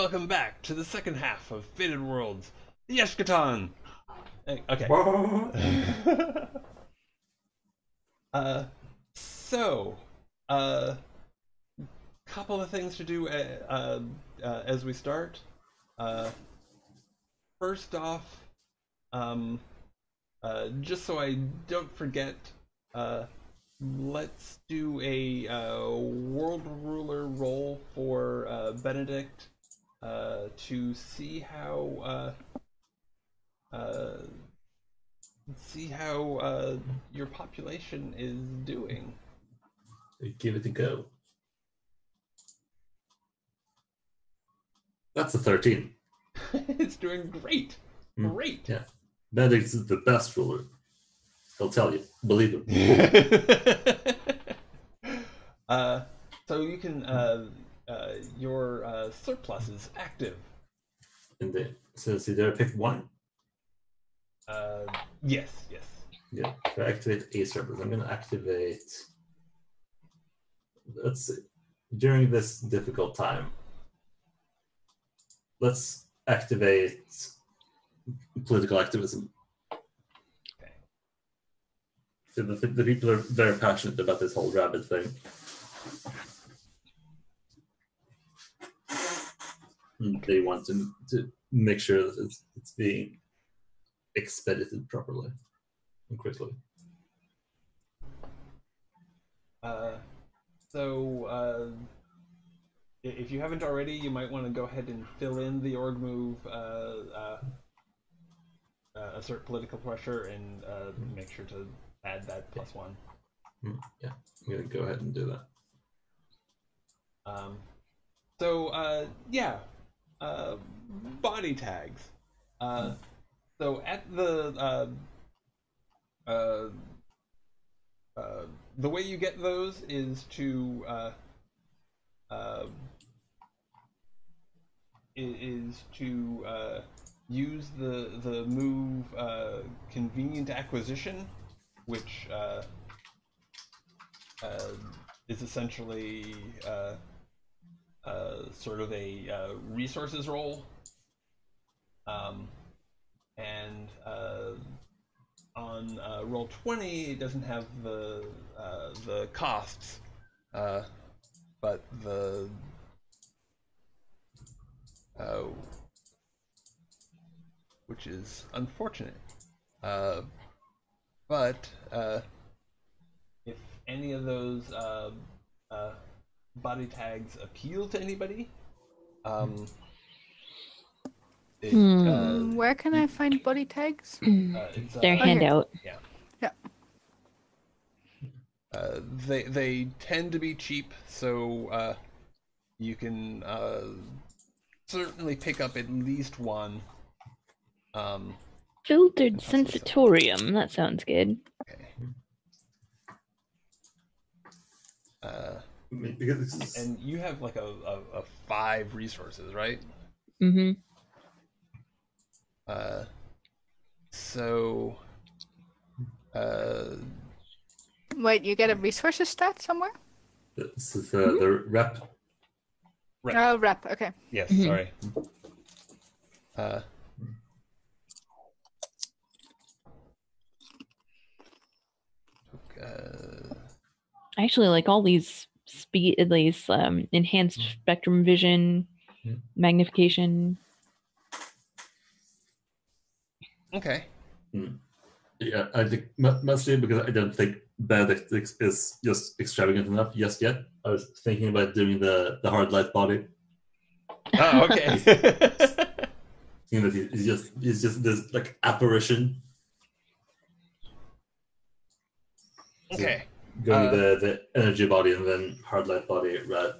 welcome back to the second half of Fated Worlds, the Eschaton. Okay. So, couple of things to do as we start. First off, just so I don't forget, let's do a world ruler roll for Benedict to see how your population is doing. Give it a go. That's a 13. It's doing great. Great. Yeah. Benedict is the best ruler. He'll tell you. Believe him. So you can your surplus is active. Indeed. So there pick one. Yes. Yeah. So activate a surplus. I'm gonna activate. Let's see. During this difficult time, let's activate political activism. Okay. So the people are very passionate about this whole rabbit thing. They want to make sure that it's being expedited properly and quickly. So if you haven't already, you might want to go ahead and fill in the org move, assert political pressure, and make sure to add that +1. Yeah, I'm going to go ahead and do that. Body tags. So at the way you get those is to use the move convenient acquisition, which is essentially sort of a resources roll, and on roll 20 it doesn't have the costs, but the which is unfortunate. But if any of those body tags appeal to anybody, where can I find body tags? It's, Their handout. Yeah. Yeah. They tend to be cheap, so you can certainly pick up at least one. Filtered sensatorium. That sounds good. Okay. And you have like a 5 resources, right? Mm-hmm. So Wait, you get a resources stat somewhere? This is the rep. Oh, rep. Okay. Yes, Mm-hmm. sorry. I actually like all these enhanced spectrum vision, magnification. Okay. Yeah, I think mostly because I don't think Benedict is just extravagant enough just yet. I was thinking about doing the hard light body. Oh, okay. You know, he's just this like apparition. Okay. So going the energy body and then hard light body, right?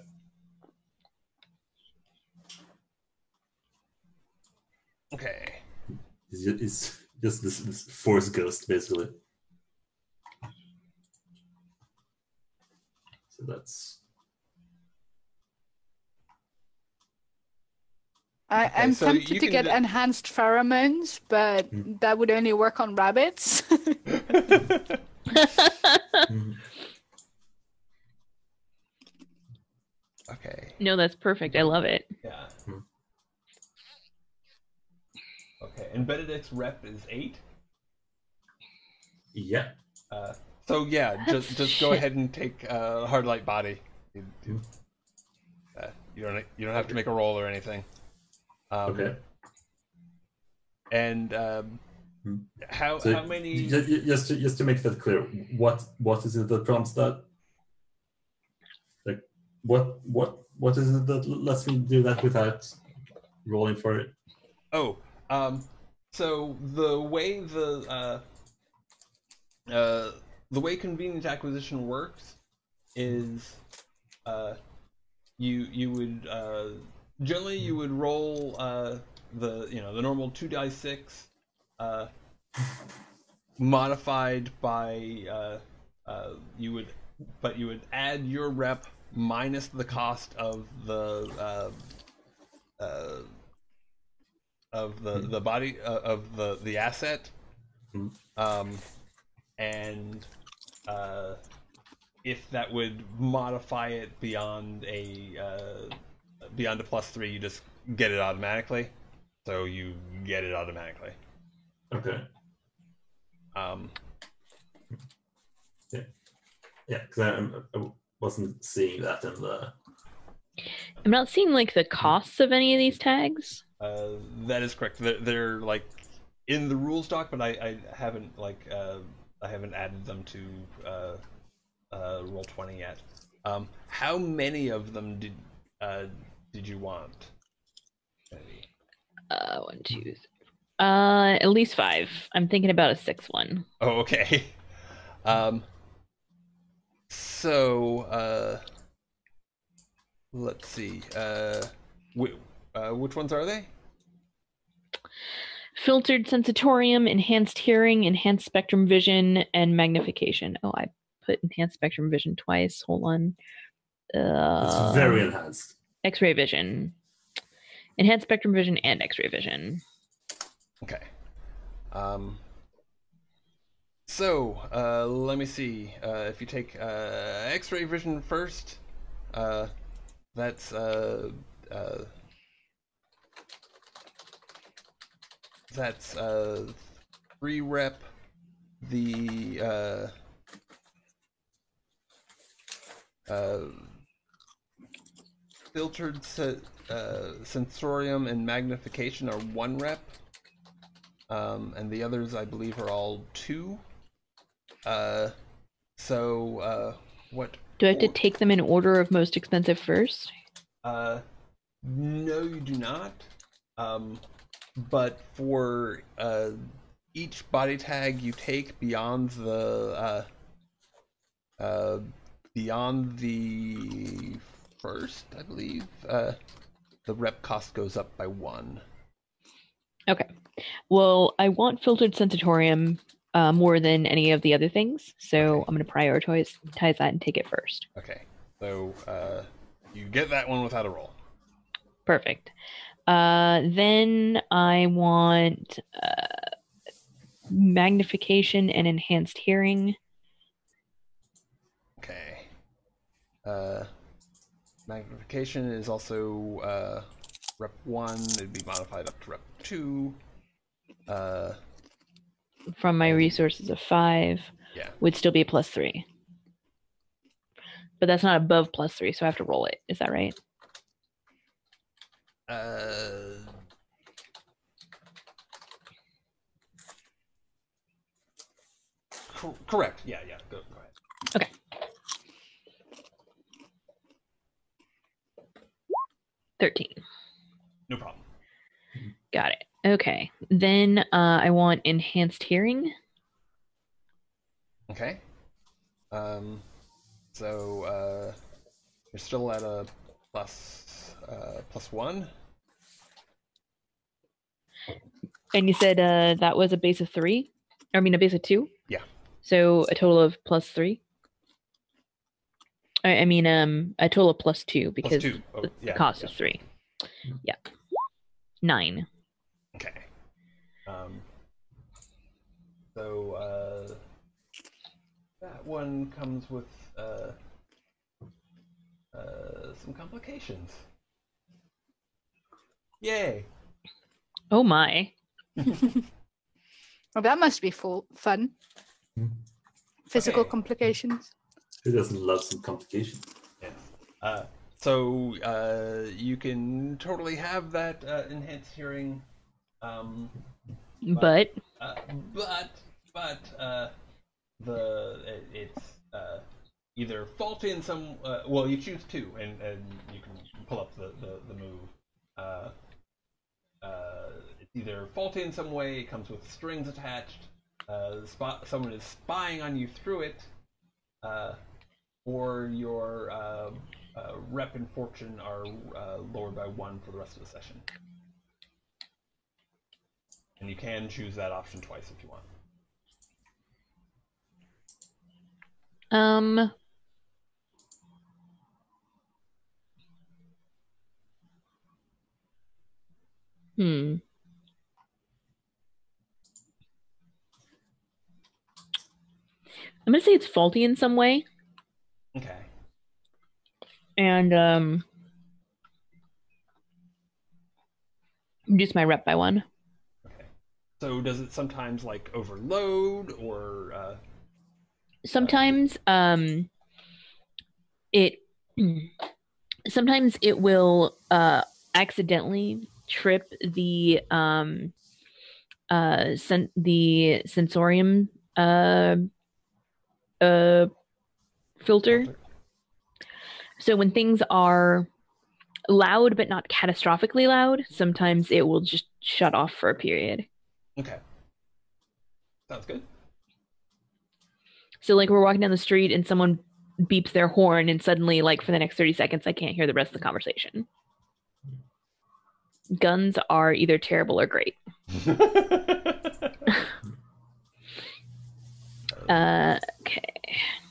Okay. He's just this force ghost, basically. So that's... I'm so tempted you to can get enhanced pheromones, but that would only work on rabbits. Okay. No, that's perfect. I love it. Yeah. Okay, and Benedict's rep is 8. Yeah. So yeah, That's just go shit. ahead and take hard light body. You don't have to make a roll or anything. Okay. And how So many? just to make that clear, what is it that prompts that? Like what is it that lets me do that without rolling for it? Oh, so the way the way convenient acquisition works is you would generally you would roll the normal 2d6 modified by you would add your rep minus the cost of the body of the asset, and if that would modify it beyond a +3, you just get it automatically. So you get it automatically. Okay. Um, Yeah, because I wasn't seeing that in the. I'm not seeing like the costs of any of these tags. that is correct. They're like in the rules doc, but I haven't I haven't added them to Roll20 yet. How many of them did you want? One, two, three. At least 5. I'm thinking about a 6th one. Oh, okay. So let's see. Which ones are they? Filtered sensatorium, enhanced hearing, enhanced spectrum vision, and magnification. Oh, I put enhanced spectrum vision twice. Hold on. It's very enhanced. X-ray vision. Enhanced spectrum vision and X-ray vision. Okay. So let me see. If you take X-ray vision first, that's 3 rep. The filtered sensorium and magnification are 1 rep, and the others I believe are all 2. So what? Do I have to take them in order of most expensive first? No, you do not. But for each body tag you take beyond the first, I believe, the rep cost goes up by 1. Okay. Well, I want filtered sensatorium more than any of the other things, so Okay. I'm going to prioritize that and take it first. Okay, so you get that one without a roll. Perfect. Then I want magnification and enhanced hearing. Okay. Magnification is also rep 1. It'd be modified up to rep 2. From my resources of 5. Yeah. Would still be a +3. But that's not above +3, so I have to roll it. Is that right? Correct. Yeah. Go ahead. Okay. $13. No problem. Got it. Okay. Then I want enhanced hearing. Okay. So you're still at a +1. And you said that was a base of 3? I mean, a base of 2? Yeah. So a total of +3? I mean, a total of +2 because +2. Oh, the yeah, cost yeah. is 3. Yeah. 9. Okay. So that one comes with some complications. Yay! Oh my. Well, that must be fun. Physical Okay. complications. Who doesn't love some complications? Yeah. So you can totally have that enhanced hearing, But it's either faulty in some. Well, you choose two, and you can pull up the move. It's either faulty in some way. It comes with strings attached. Someone is spying on you through it, or your rep and fortune are lowered by 1 for the rest of the session. And you can choose that option twice if you want. I'm gonna say it's faulty in some way, Okay. and reduce my rep by 1. Okay. So does it sometimes like overload or? Sometimes it sometimes it will accidentally trip the the sensorium filter. So when things are loud but not catastrophically loud, sometimes it will just shut off for a period. Okay. Sounds good. So like we're walking down the street and someone beeps their horn and suddenly like for the next 30 seconds I can't hear the rest of the conversation. Guns are either terrible or great. Okay.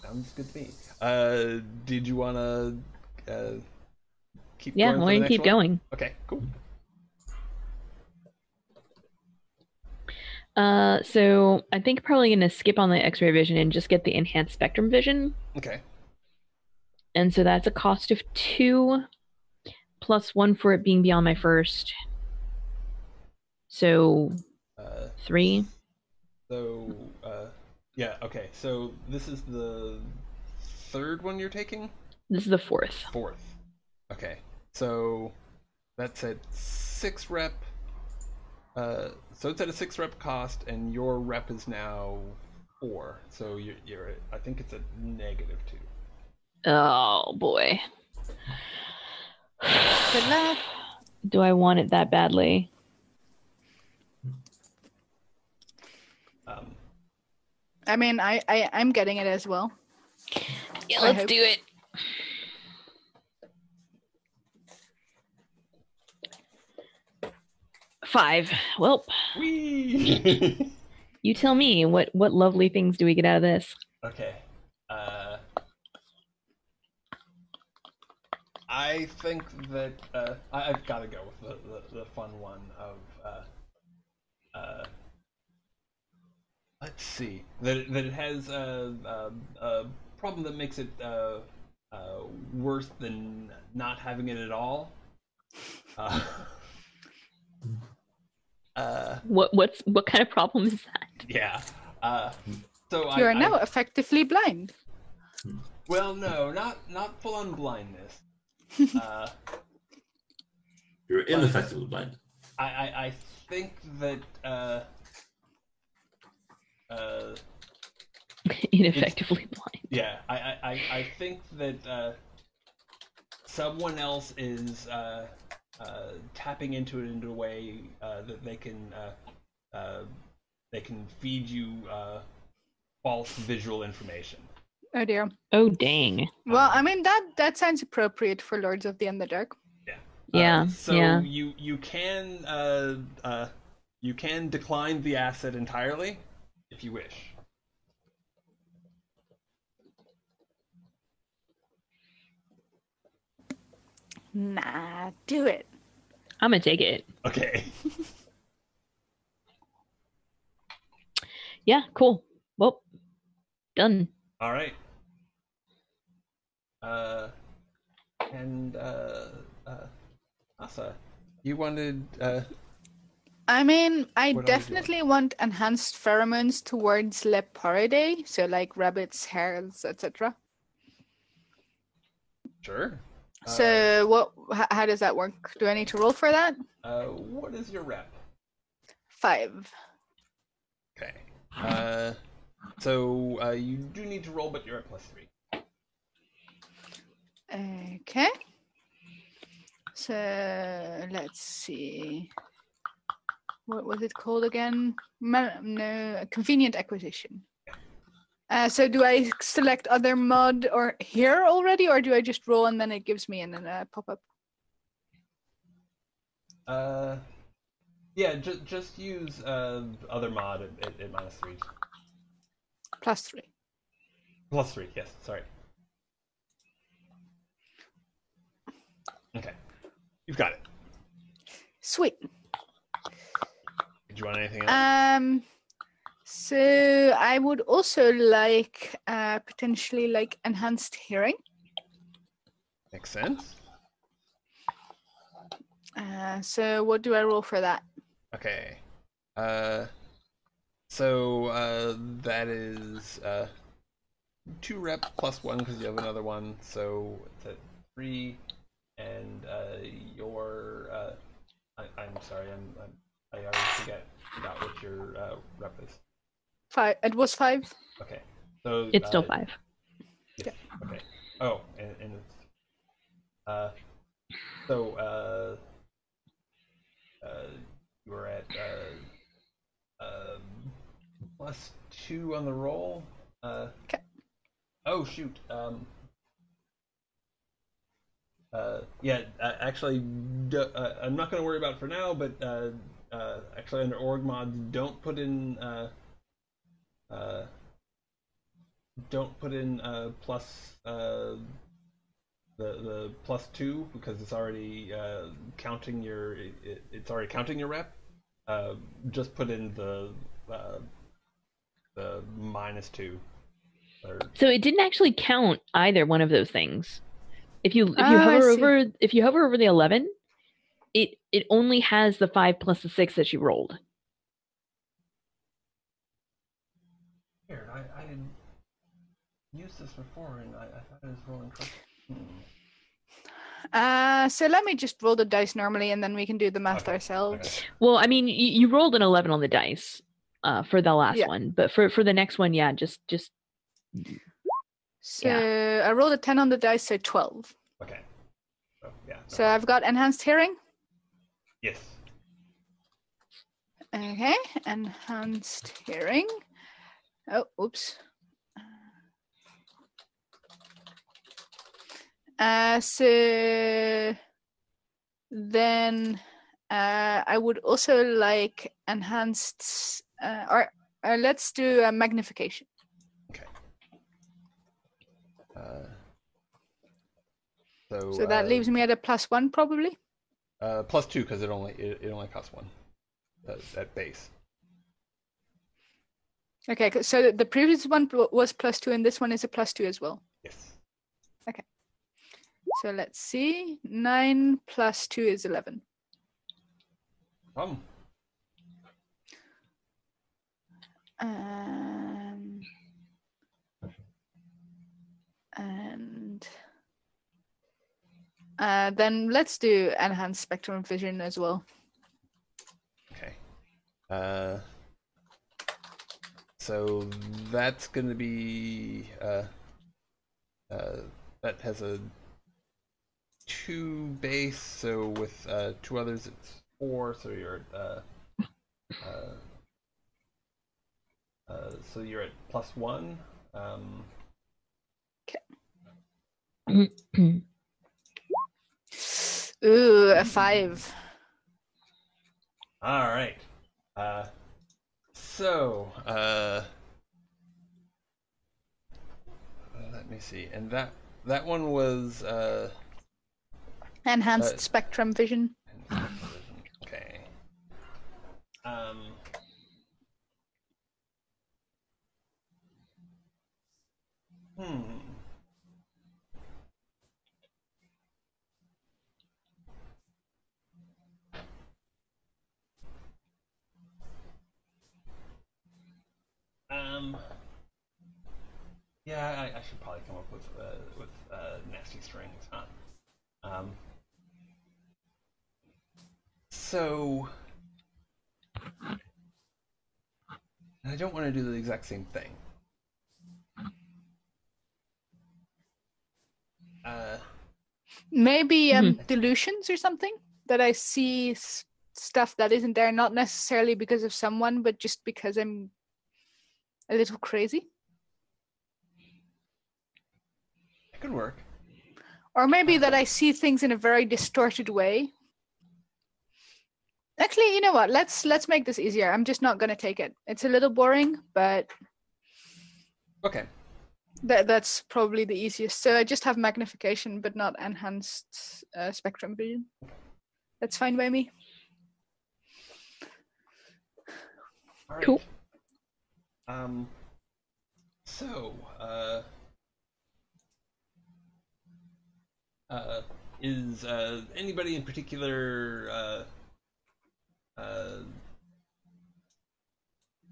Sounds good to me. Did you want to keep Yeah, going? we're going to keep going. Okay, cool. So I think probably going to skip on the X-ray vision and just get the enhanced spectrum vision. Okay. And so that's a cost of 2 plus 1 for it being beyond my first. So 3. So yeah, okay. So this is the 3rd one you're taking? This is the 4th. 4th. Okay. So that's at 6 rep. So it's at a 6 rep cost, and your rep is now 4. So you're I think it's a -2. Oh boy. Good luck. Do I want it that badly? I mean, I'm getting it as well. Yeah, let's do it. Five. Well, Whee! You tell me what lovely things do we get out of this? Okay. I think that I've got to go with the fun one of let's see that it has a problem that makes it worse than not having it at all. What kind of problem is that? Yeah. So you are now effectively blind. Well, no, not full on blindness. You're ineffectively blind. I think that ineffectively blind. Yeah, I think that someone else is tapping into it in a way that they can feed you false visual information. Oh dear. Oh dang. Well, I mean that sounds appropriate for Lords of the Underdark. Yeah. Yeah. So yeah. you can decline the asset entirely if you wish. Nah, do it. I'm gonna take it. Okay. Yeah, cool. Well, done. All right. And Asa, you wanted I mean, I What else do you want? definitely want enhanced pheromones towards Leporidae, so like rabbits, hares, etc. Sure. So how does that work? Do I need to roll for that? What is your rep? 5. Okay. So you do need to roll, but you're at +3. Okay. So let's see. What was it called again? No, convenient acquisition. So do I select other mod or here already, or do I just roll and then it gives me an pop-up? Yeah, just use other mod at -3. +3. +3, yes, sorry. Okay. You've got it. Sweet. Did you want anything else? So I would also like potentially like enhanced hearing. Makes sense. So what do I roll for that? Okay. So that is 2 rep +1 because you have another one, so it's at 3. And your I'm sorry, I already forgot what your rep is. 5. It was 5. Okay, so It's still 5. Yes. Okay. Oh, and it's so you were at +2 on the roll. Okay. Oh shoot. Yeah, actually, I'm not going to worry about it for now, but actually under org mods, don't put in plus the +2 because it's already counting your it's already counting your rep. Just put in the -2. So it didn't actually count either one of those things. If you I hover over the 11, it only has the 5 plus the 6 that you rolled. Weird. I didn't use this before, and I thought it was rolling correctly. So let me just roll the dice normally, and then we can do the math Okay. ourselves. Okay. Well, I mean, you rolled an 11 on the dice for the last Yeah. one, but for the next one, yeah, just So I rolled a 10 on the dice, so 12. Okay. So yeah. no So problem. I've got enhanced hearing. Yes. Okay, enhanced hearing. Oh, oops. So then I would also like enhanced, or let's do a magnification. Okay. So that leaves me at a +1 probably. +2 because it only costs 1 at base. Okay, so the previous one was +2, and this one is a +2 as well. Yes. So let's see. 9 + 2 is 11. Problem. And then let's do enhanced spectrum vision as well. Okay. So that's going to be that has a 2 base. So with 2 others, it's 4. So you're at so you're at +1. Ooh, a 5. All right. So let me see. And that one was Enhanced spectrum vision. Okay. Yeah, I should probably come up with nasty strings, huh? So I don't want to do the exact same thing. Maybe delusions or something, that I see stuff that isn't there, not necessarily because of someone, but just because I'm a little crazy. It could work. Or maybe that I see things in a very distorted way. Actually, you know what? Let's make this easier. I'm just not going to take it. It's a little boring, but Okay. that's probably the easiest. So I just have magnification, but not enhanced spectrum vision. That's fine by me. All right. Cool. So, is anybody in particular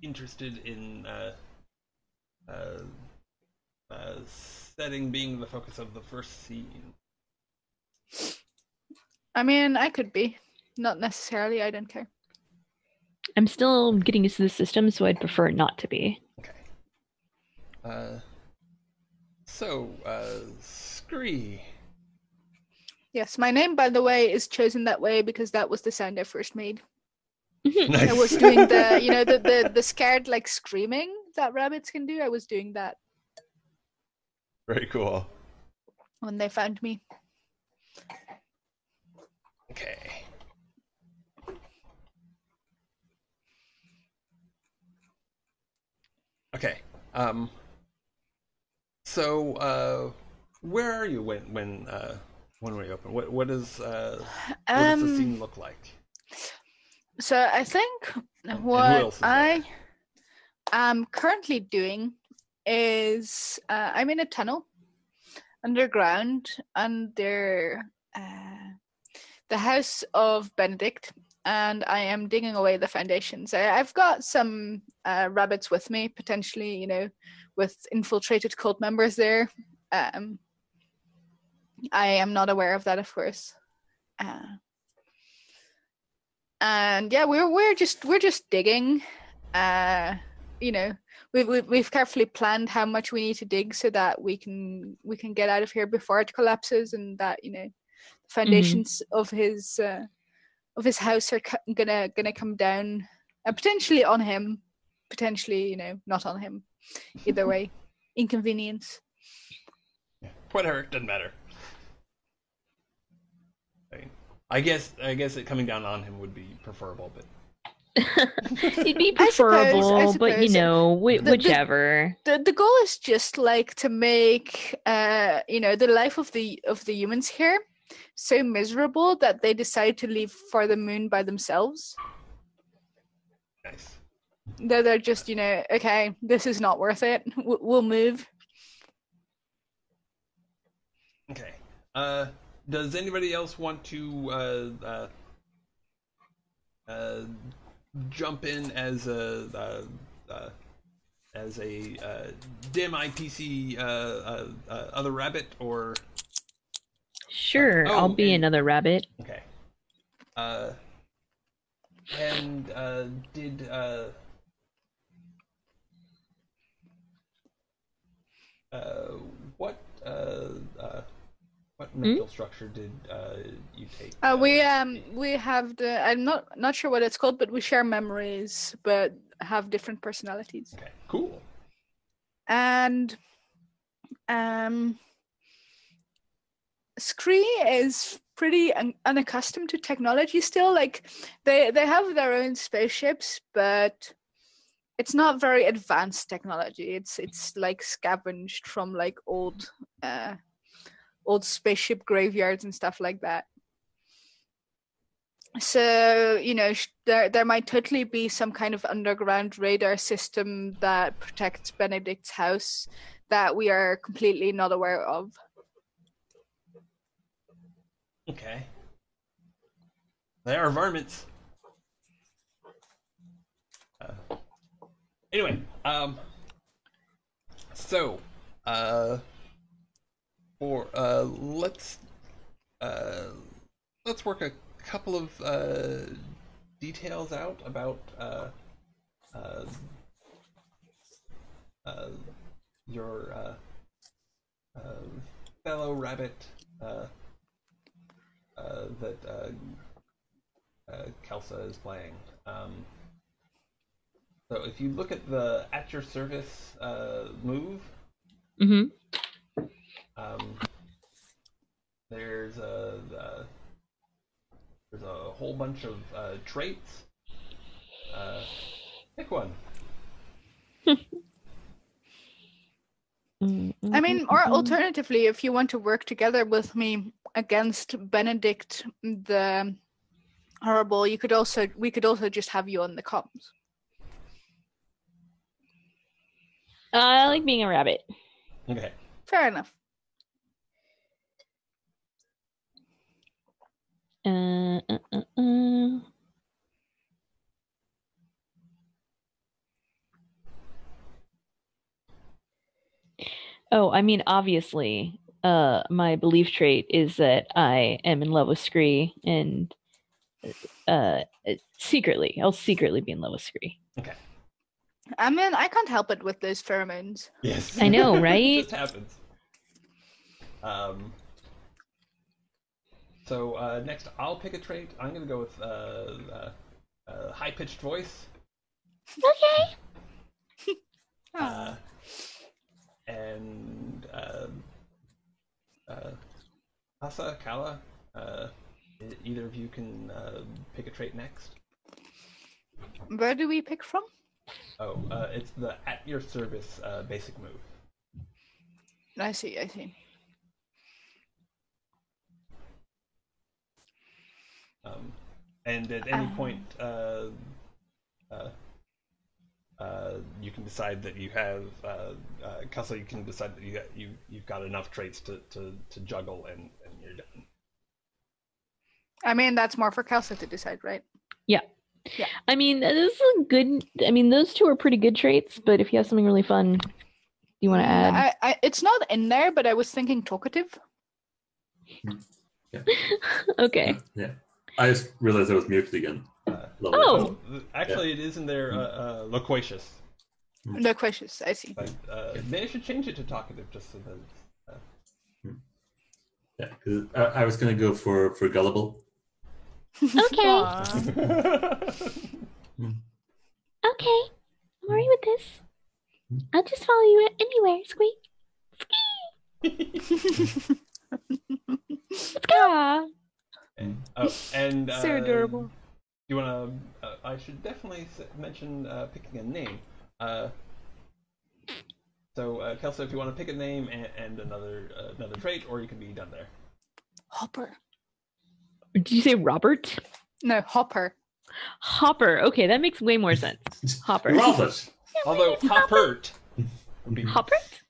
interested in setting being the focus of the first scene? I mean, I could be. Not necessarily. I don't care. I'm still getting used to the system, so I'd prefer not to be. Okay. So, Scree. Yes, my name, by the way, is chosen that way because that was the sound I first made. Nice. I was doing the, you know, the scared, like, screaming that rabbits can do. I was doing that Very cool. when they found me. Okay. Okay. So, where are you when we open? What does the scene look like? So I think And who what else is I am currently doing is I'm in a tunnel underground under the house of Benedict, and I am digging away the foundations. I've got some rabbits with me, potentially, you know, with infiltrated cult members there. I am not aware of that, of course. And yeah, we're just digging. You know, we've carefully planned how much we need to dig so that we can get out of here before it collapses, and that, you know, the foundations of his house are gonna come down, potentially on him, potentially, you know, not on him. Either way, inconvenience. Whatever, doesn't matter. I guess it coming down on him would be preferable, but It'd be preferable, I suppose. But you know, whichever. The goal is just like to make you know, the life of the humans here so miserable that they decide to leave for the moon by themselves. nice. They're just, you know, okay, this is not worth it. We'll move. Okay. Does anybody else want to jump in as a dim IPC other rabbit, or? Sure, I'll be another rabbit. Okay. And did what mental structure did you take? We have the, I'm not sure what it's called, but we share memories, but have different personalities. Okay, cool. And Scree is pretty unaccustomed to technology still. Like, they have their own spaceships, but it's not very advanced technology. It's like scavenged from like old spaceship graveyards and stuff like that. So, you know, there might totally be some kind of underground radar system that protects Benedict's house that we are completely not aware of. Okay. They are varmints. Anyway, So, let's work a couple of details out about uh, your fellow rabbit that Kelsa is playing. So if you look at the at your service move, there's a whole bunch of traits. Pick one. I mean, or alternatively, if you want to work together with me against Benedict the Horrible, we could also just have you on the comms. I like being a rabbit. Okay. Fair enough. Oh, I mean, obviously, my belief trait is that I am in love with Scree, and I'll secretly be in love with Scree. Okay. I mean, I can't help it with those pheromones. Yes. I know, It right? just happens. So next, I'll pick a trait. I'm gonna go with high-pitched voice. Okay. And Asa, Kala, either of you can pick a trait next. Where do we pick from? Oh, it's the at your service basic move. I see. And at any point, you can decide that you have Kessel. You can decide that you've got enough traits to juggle, and you're done. I mean, that's more for Kelsa to decide, right? Yeah. I mean, this is a good. I mean, those two are pretty good traits. But if you have something really fun, you want to add? It's not in there, but I was thinking talkative. Yeah. Okay. Yeah. I just realized I was muted again. Actually, it is in there. Loquacious. Loquacious, I see. But maybe I should change it to talkative just so that. Yeah, because I was gonna go for gullible. Okay. Okay. I'm alright with this. I'll just follow you anywhere, Squeak. Let's go. Okay. Oh, and so adorable. You wanna? I should definitely mention picking a name. So, Kelso, if you want to pick a name and another trait, or you can be done there. Hopper. Did you say Robert? No, Hopper. Hopper. Okay, that makes way more sense. Hopper. Robert. Although Hoppert would be Hoppert?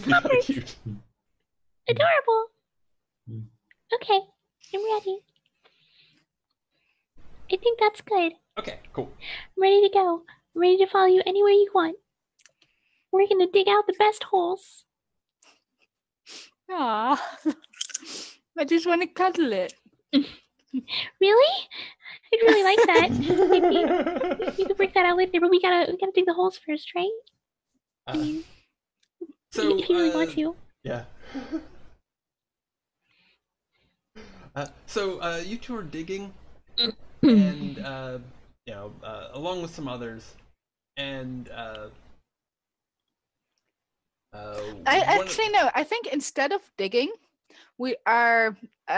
kind of cute. Adorable. Okay, I'm ready. I think that's good. Okay, cool. I'm ready to go. I'm ready to follow you anywhere you want. We're gonna dig out the best holes. Ah, I just want to cuddle it. Really? I'd really like that. You can break that out later, but we gotta dig the holes first, right? I mean, so if you really want to. Yeah. So you two are digging, and along with some others, and I think instead of digging, we are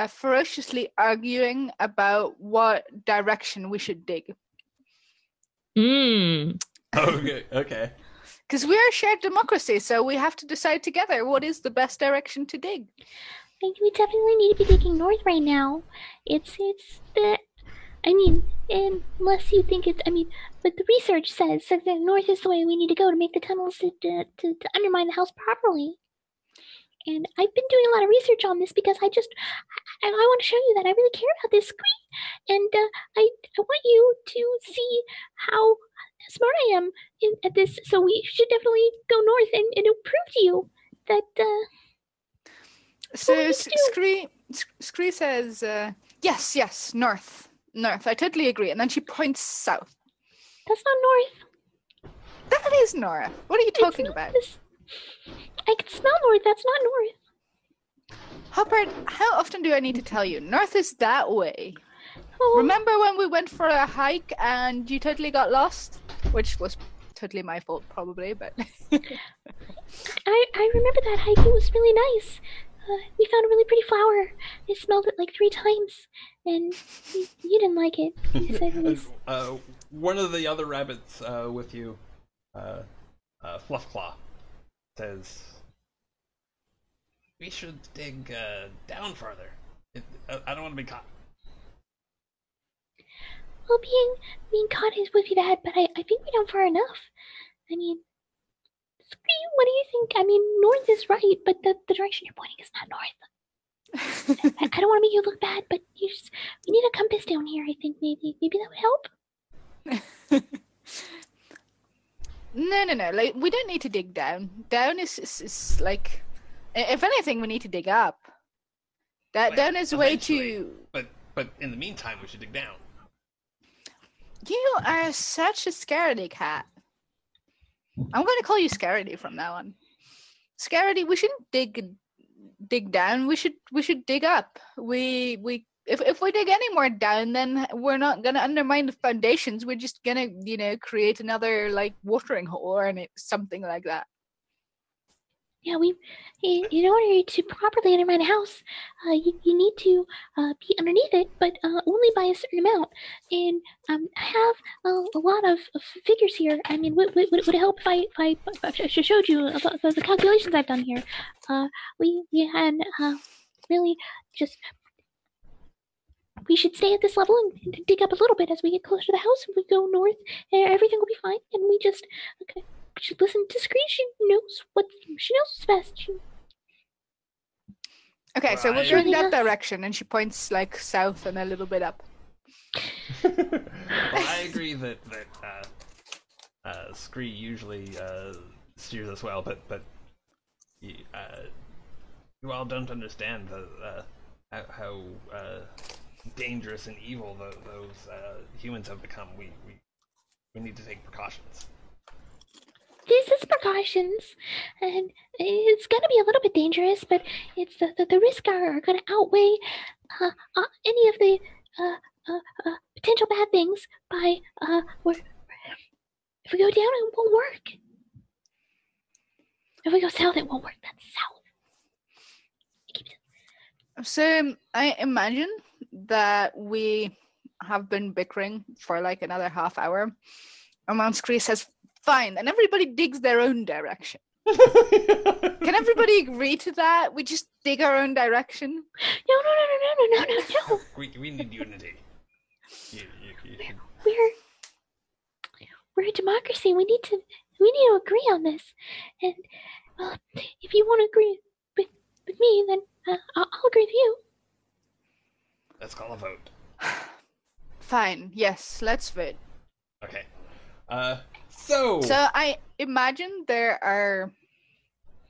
ferociously arguing about what direction we should dig. Okay. Because we are a shared democracy, so we have to decide together what is the best direction to dig. We definitely need to be digging north right now. It's the, I mean, unless you think it's, but the research says that north is the way we need to go to make the tunnels to undermine the house properly. And I've been doing a lot of research on this because I want to show you that I really care about this screen. And I want you to see how, as smart I am at this. So we should definitely go north and it'll prove to you that. So what we need to do. Scree says, yes, north. I totally agree. And then she points south. That's not north. That is north. What are you talking about? I can smell north. That's not north. Hubbard, how often do I need to tell you? North is that way. Oh, Remember when we went for a hike and you totally got lost? Which was totally my fault, probably, but... I remember that hike. It was really nice. We found a really pretty flower. I smelled it like 3 times, and you didn't like it. You said it was... One of the other rabbits with you, Fluffclaw, says, "We should dig down farther. I don't want to be caught." Well, being caught would be bad, but I think we're down far enough. I mean, what do you think? I mean, north is right, but the direction you're pointing is not north. I don't want to make you look bad, but we need a compass down here. I think maybe that would help. No. Like, we don't need to dig down. Down is like, if anything, we need to dig up. Down is way too. But in the meantime, we should dig down. You are such a scaredy cat. I'm going to call you Scaredy from now on. Scaredy, we shouldn't dig down. We should dig up. If we dig any more down, then we're not going to undermine the foundations. We're just going to, create another like watering hole or something like that. Yeah, in order to properly undermine a house, you need to be underneath it, but only by a certain amount. And I have a lot of figures here. I mean, would it help if I showed you about the calculations I've done here? We can really just. We should stay at this level and dig up a little bit as we get closer to the house. If we go north, everything will be fine, and we just should listen to Scree. She knows what's best. Okay, so we're going that direction, and she points like south and a little bit up. Well, I agree that Scree usually steers us well, but you all don't understand how dangerous and evil those humans have become. We need to take precautions. This is precautions, and it's gonna be a little bit dangerous, but it's the risks are gonna outweigh any of the potential bad things. If we go down, it won't work. If we go south, it won't work. That's south. So I imagine that we have been bickering for like another half hour. And Mount Scree says, "Fine," and everybody digs their own direction. Can everybody agree to that? We just dig our own direction? No. We need unity. We're a democracy. We need to agree on this. And if you want to agree with me, then I'll agree with you. Let's call a vote. Fine. Yes, let's vote. Okay. So I imagine there are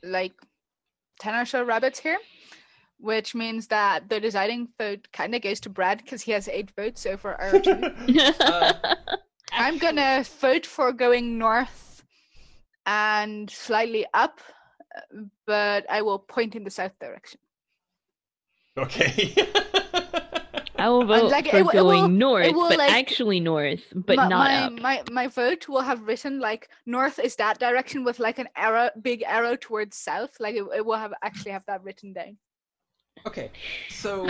like 10 or so rabbits here, which means that the deciding vote kind of goes to Brad because he has 8 votes over our 2. I'm gonna vote for going north and slightly up, but I will point in the south direction. Okay. I will vote for going north, but like, actually north, but not up. My vote will have written like north is that direction with like an arrow, big arrow towards south. Like it will have actually have that written down. Okay, so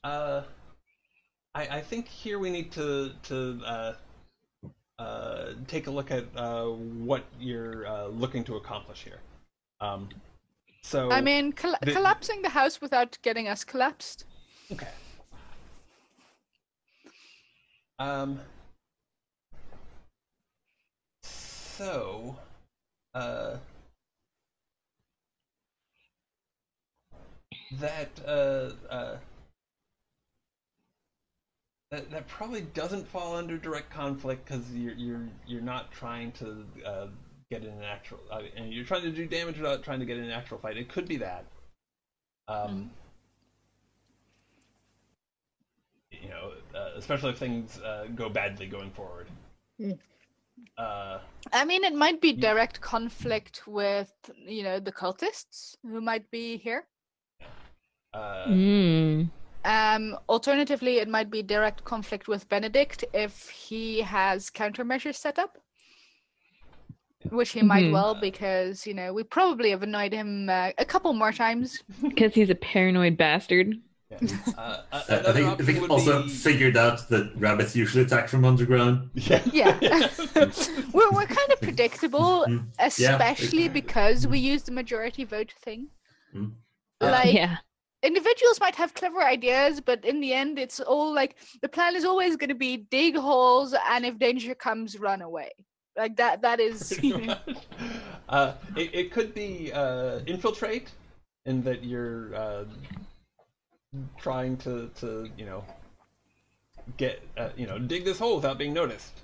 I think here we need to take a look at what you're looking to accomplish here. So I mean, collapsing the house without getting us collapsed. Okay. So, That probably doesn't fall under direct conflict because you're not trying to get in an actual and you're trying to do damage without trying to get in an actual fight. It could be that. You know, especially if things go badly going forward. I mean, it might be direct conflict with, you know, the cultists who might be here. Alternatively, it might be direct conflict with Benedict if he has countermeasures set up. Which he might well, because, you know, we probably have annoyed him a couple more times. Because he's a paranoid bastard. Yeah. I think also figured out that rabbits usually attack from underground. Yeah. we're kind of predictable, especially because we use the majority vote thing. Individuals might have clever ideas, but in the end, it's all like the plan is always going to be dig holes, and if danger comes, run away. Like that is. You know. It could be infiltrate, in that you're trying to you know get you know, dig this hole without being noticed.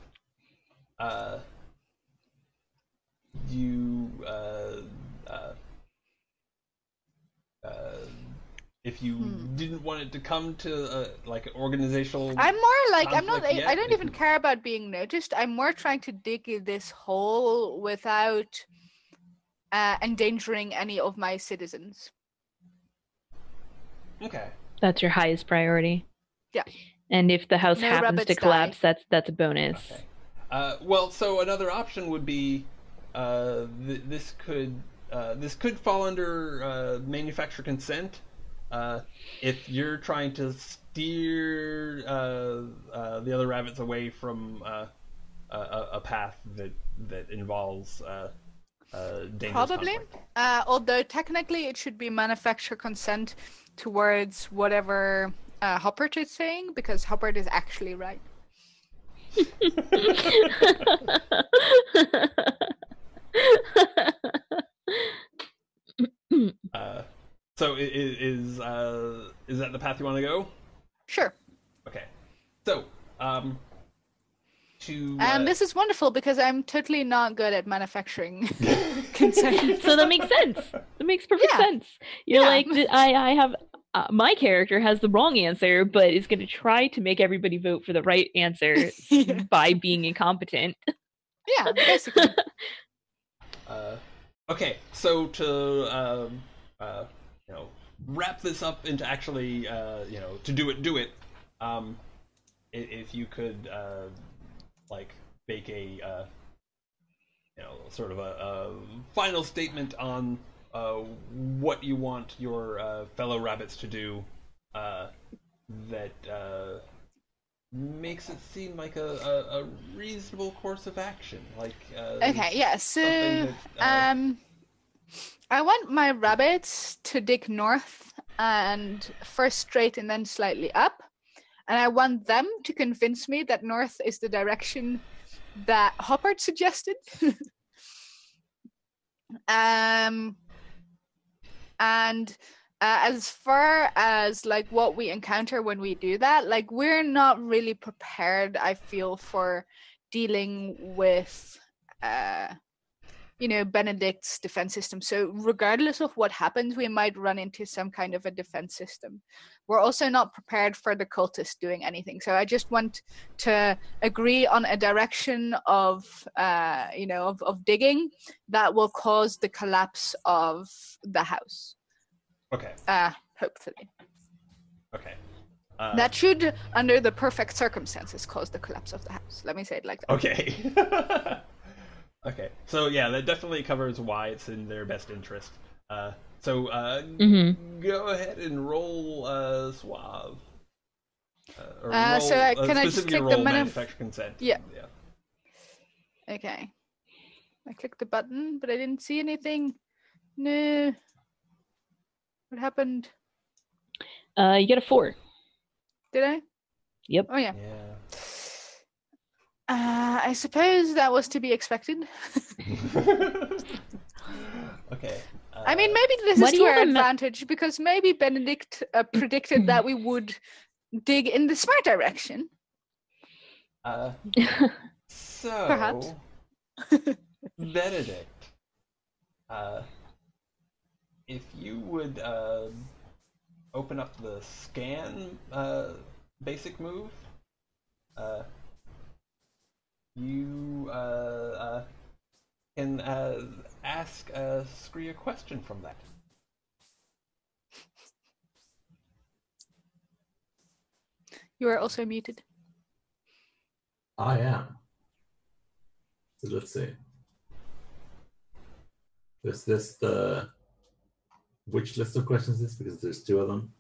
If you didn't want it to come to like an organizational, I'm more like I'm not. yet, I don't even care about being noticed. I'm more trying to dig this hole without endangering any of my citizens. Okay. That's your highest priority. Yeah. And if the house happens to collapse, that's a bonus. Okay. Well, so another option would be this could fall under manufacturer consent. If you're trying to steer the other rabbits away from a path that involves dangerous Probably. conflict. Although technically it should be manufacturer consent towards whatever Hoppert is saying, because Hoppert is actually right. So is that the path you want to go? Sure. Okay. So and this is wonderful because I'm totally not good at manufacturing consent. So that makes sense. That makes perfect sense. You're like, I have my character has the wrong answer, but is going to try to make everybody vote for the right answer by being incompetent. Yeah, basically. Okay, so to you know, wrap this up into actually you know, to do it. If you could like make a you know, sort of a final statement on what you want your fellow rabbits to do that makes it seem like a reasonable course of action. Like okay, yeah. So that, I want my rabbits to dig north and first straight and then slightly up. And I want them to convince me that north is the direction that Hoppert suggested. And as far as like what we encounter when we do that, like we're not really prepared, I feel, for dealing with you know, Benedict's defense system. So regardless of what happens, we might run into some kind of a defense system. We're also not prepared for the cultists doing anything. So I just want to agree on a direction of you know, of digging that will cause the collapse of the house. Okay. Hopefully. Okay. That should, under the perfect circumstances, cause the collapse of the house. Let me say it like that. Okay. Okay. So yeah, that definitely covers why it's in their best interest. So go ahead and roll Suave. Or roll, so can I just click the manufacturer consent? Yeah. Okay. I clicked the button, but I didn't see anything. No. What happened? You get a 4. Did I? Yep. Oh yeah. I suppose that was to be expected. Okay. I mean, maybe this is to our advantage because maybe Benedict predicted that we would dig in the smart direction. So, Perhaps. Benedict, if you would open up the scan basic move, you can ask Scree a question from that. You are also muted. I am. So let's see. Is this the... Which list of questions is this? Because there's two of them.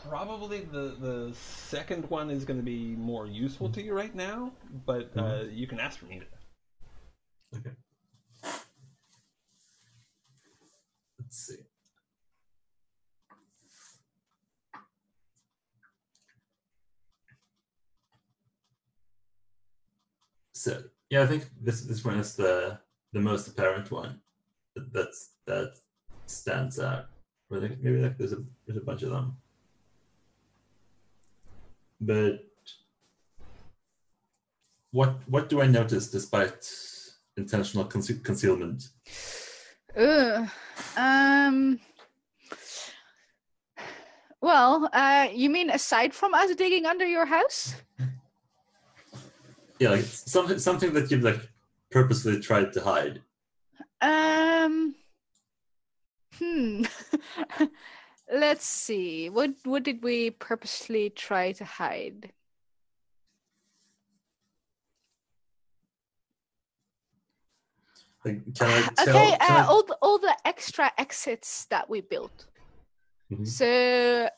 Probably the second one is going to be more useful to you right now, but you can ask for me. Okay. Let's see. So yeah, I think this one is the most apparent one. That stands out. Or maybe like there's a bunch of them. But what do I notice despite intentional concealment? Well, you mean aside from us digging under your house? Yeah, like something that you've like purposely tried to hide. Let's see. What did we purposely try to hide? Like, can I tell? Okay, all the extra exits that we built. Mm-hmm. So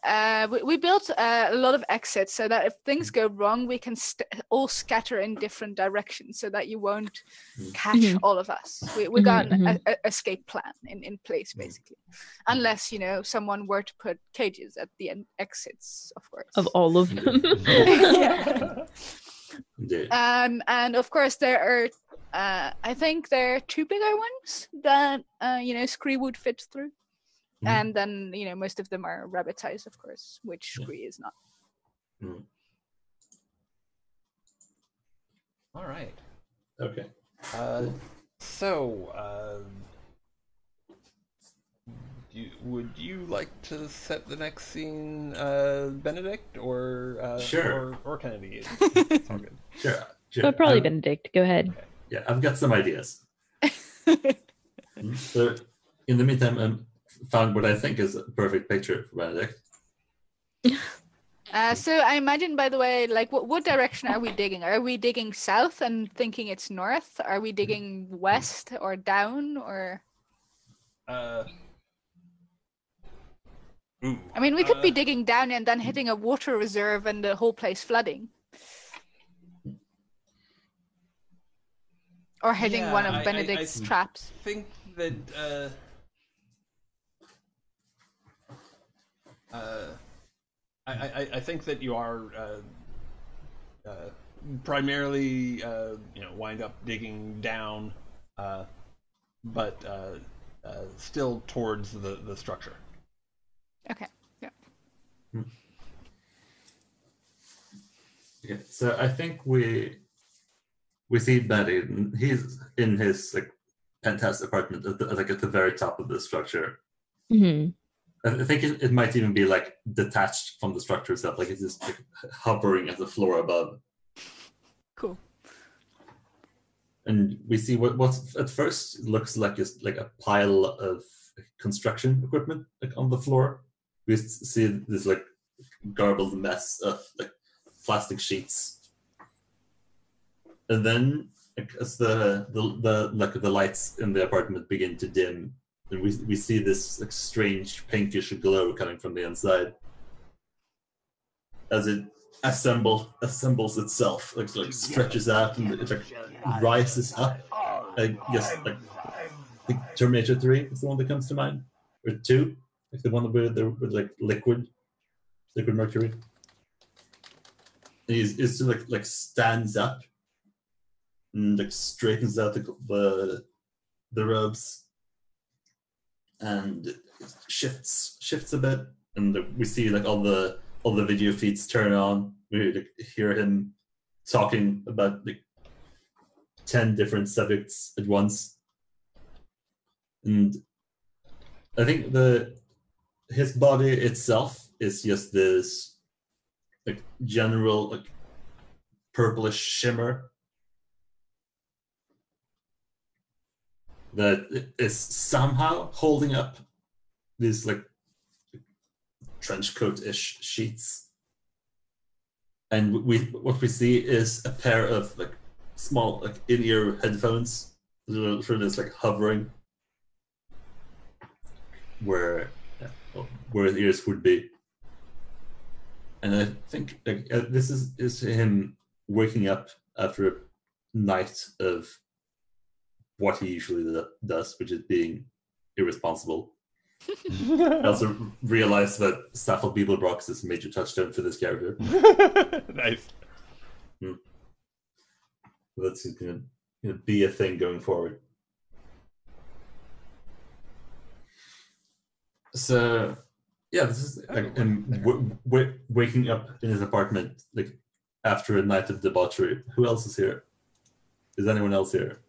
we built a lot of exits so that if things go wrong, we can all scatter in different directions so that you won't catch all of us. We got an escape plan in place, basically. Unless, someone were to put cages at the exits, of course. Of all of them. Yeah. And of course, there are, I think there are two bigger ones that, Scree would fit through. And then, most of them are rabbit size, of course, which Scree is not. All right. Okay. Would you like to set the next scene, Benedict, or sure, or Kennedy? It's all good. Sure. So probably Benedict. Go ahead. Okay. Yeah, I've got some ideas. So, in the meantime, found what I think is a perfect picture for Benedict. So I imagine, by the way, like what direction are we digging? Are we digging south and thinking it's north? Are we digging west or down or? I mean, we could be digging down and then hitting a water reserve and the whole place flooding. Or hitting one of Benedict's traps. I think that I think that you are primarily wind up digging down, but still towards the structure. Okay. Yeah. Okay, so I think we see Benedict. He's in his like penthouse apartment at the very top of the structure. Mm-hmm. I think it might even be like detached from the structure itself, like it's just like hovering at the floor above. Cool. And we see what at first looks like a pile of construction equipment like on the floor. We see this like garbled mess of like plastic sheets, and then as the lights in the apartment begin to dim. And we see this like strange pinkish glow coming from the inside as it assembles itself, like stretches out and it like rises up. I guess like Terminator 3 is the one that comes to mind, or 2, like the one with like liquid mercury. And it still like stands up and like straightens out the robes. And shifts a bit, and we see like all the all the video feeds turn on. We like, hear him talking about like 10 different subjects at once, and I think his body itself is just this like general like purplish shimmer that is somehow holding up these like trench coat-ish sheets, and what we see is a pair of like small like in-ear headphones sort of just like hovering where his ears would be, and I think like, this is him waking up after a night of what he usually does, which is being irresponsible. I also realized that Staffel Beeblebrox is a major touchdown for this character. Nice. That's going to be a thing going forward. So, yeah, this is like him waking up in his apartment like after a night of debauchery. Who else is here? Is anyone else here?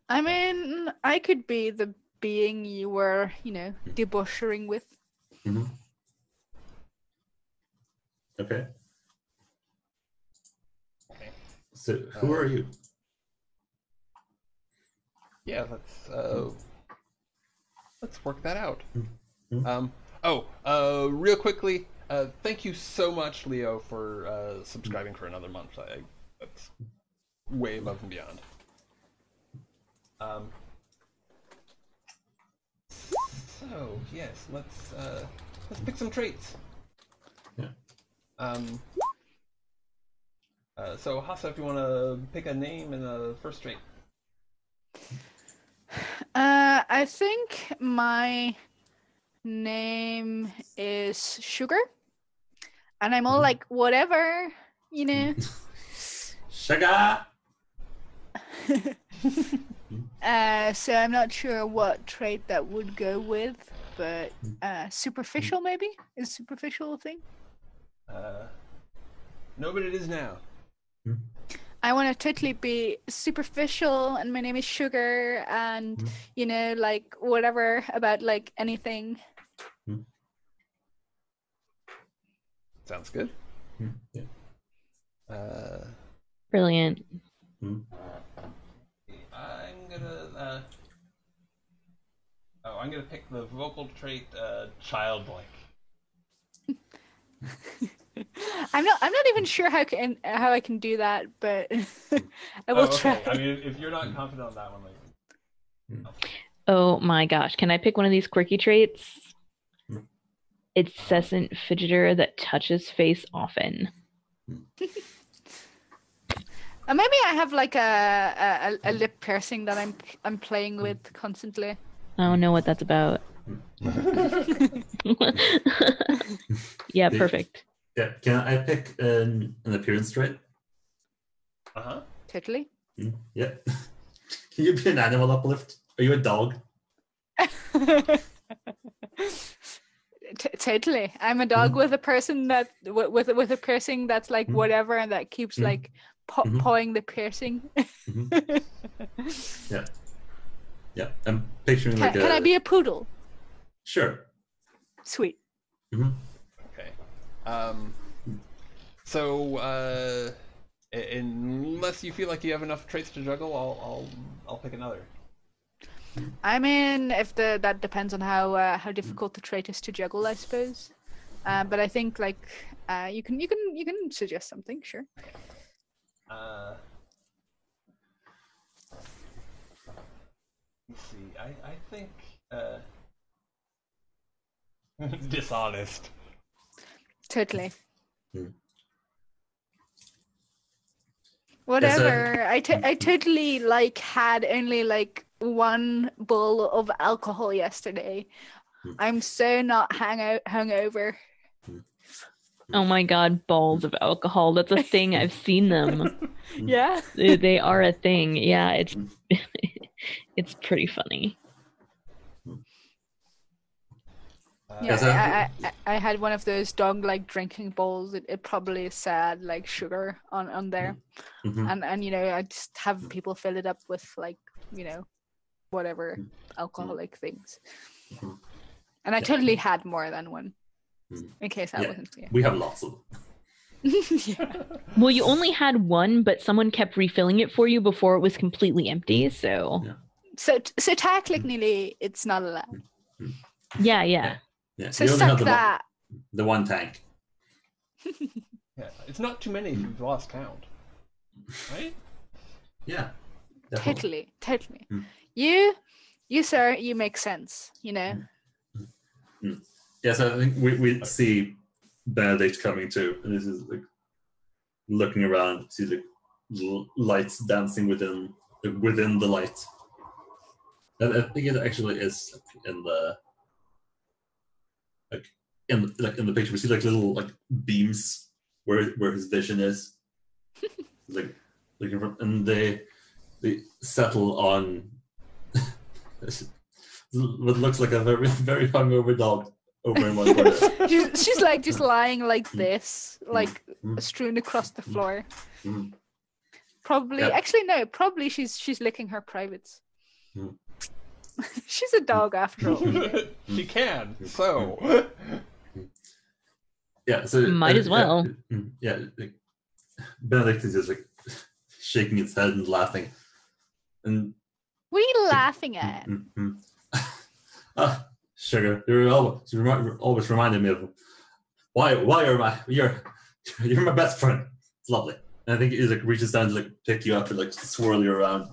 I mean, I could be the being you were, debauchering with. Mm-hmm. Okay. So, who are you? Yeah, let's work that out. Mm-hmm. Real quickly, thank you so much, Leo, for subscribing for another month. That's way above and beyond. So yes, let's pick some traits. Yeah. So Hassa, if you want to pick a name and a first trait. I think my name is Sugar, and I'm all like whatever, Sugar. So I'm not sure what trait that would go with, but superficial maybe? Is superficial a thing? No, but it is now. I want to totally be superficial, and my name is Sugar, and like whatever about like anything. Sounds good. Yeah. Brilliant. I'm gonna pick the vocal trait childlike. I'm not even sure how I can do that, but I will try. I mean, if you're not confident on that one, Oh my gosh, can I pick one of these quirky traits? Incessant fidgeter that touches face often. Maybe I have like a lip piercing that I'm playing with constantly. I don't know what that's about. Yeah, perfect. Yeah, can I pick an appearance trait? Totally. Yeah. Can you be an animal uplift? Are you a dog? Totally. I'm a dog with a person that with a piercing that's like whatever, and that keeps like pawing the piercing. Yeah. Yeah. I'm picturing Can I be a poodle? Sure. Sweet. Okay. So unless you feel like you have enough traits to juggle, I'll pick another. I mean, if that depends on how difficult the trait is to juggle, I suppose. But I think like you can suggest something, sure. Let's see. I think dishonest. Totally. Whatever. I totally like had only like one bowl of alcohol yesterday. I'm so not hungover. Oh my god, balls of alcohol. That's a thing. I've seen them. Yeah. They are a thing. Yeah, it's pretty funny. I had one of those dog-like drinking bowls. It probably said like sugar on there, and you know, I just have people fill it up with like, you know, whatever alcoholic things. And I totally had more than one, in case that wasn't clear. We have lots of them. Well, you only had one, but someone kept refilling it for you before it was completely empty. So, so technically, it's not allowed. Yeah. So suck that. The one tank. Yeah, it's not too many if you've lost count, right? Yeah. Definitely. Totally. You sir, you make sense. You know. Yes, I think we see Benedict coming too, and this is like looking around, see the lights dancing within the light. And I think it actually is in the in the picture. We see like little like beams where his vision is, like looking from, and they settle on what looks like a very very hungover dog over in one corner. she's like just lying like this, like strewn across the floor. Probably, actually no. Probably she's licking her privates. She's a dog after all. She can. So. Yeah. So might as well. Yeah. Like, Benedict is just like shaking its head and laughing. And what are you laughing at? Sugar, you're always reminding me of why you're my best friend. It's lovely. And I think he like reaches down to like pick you up and like swirl you around.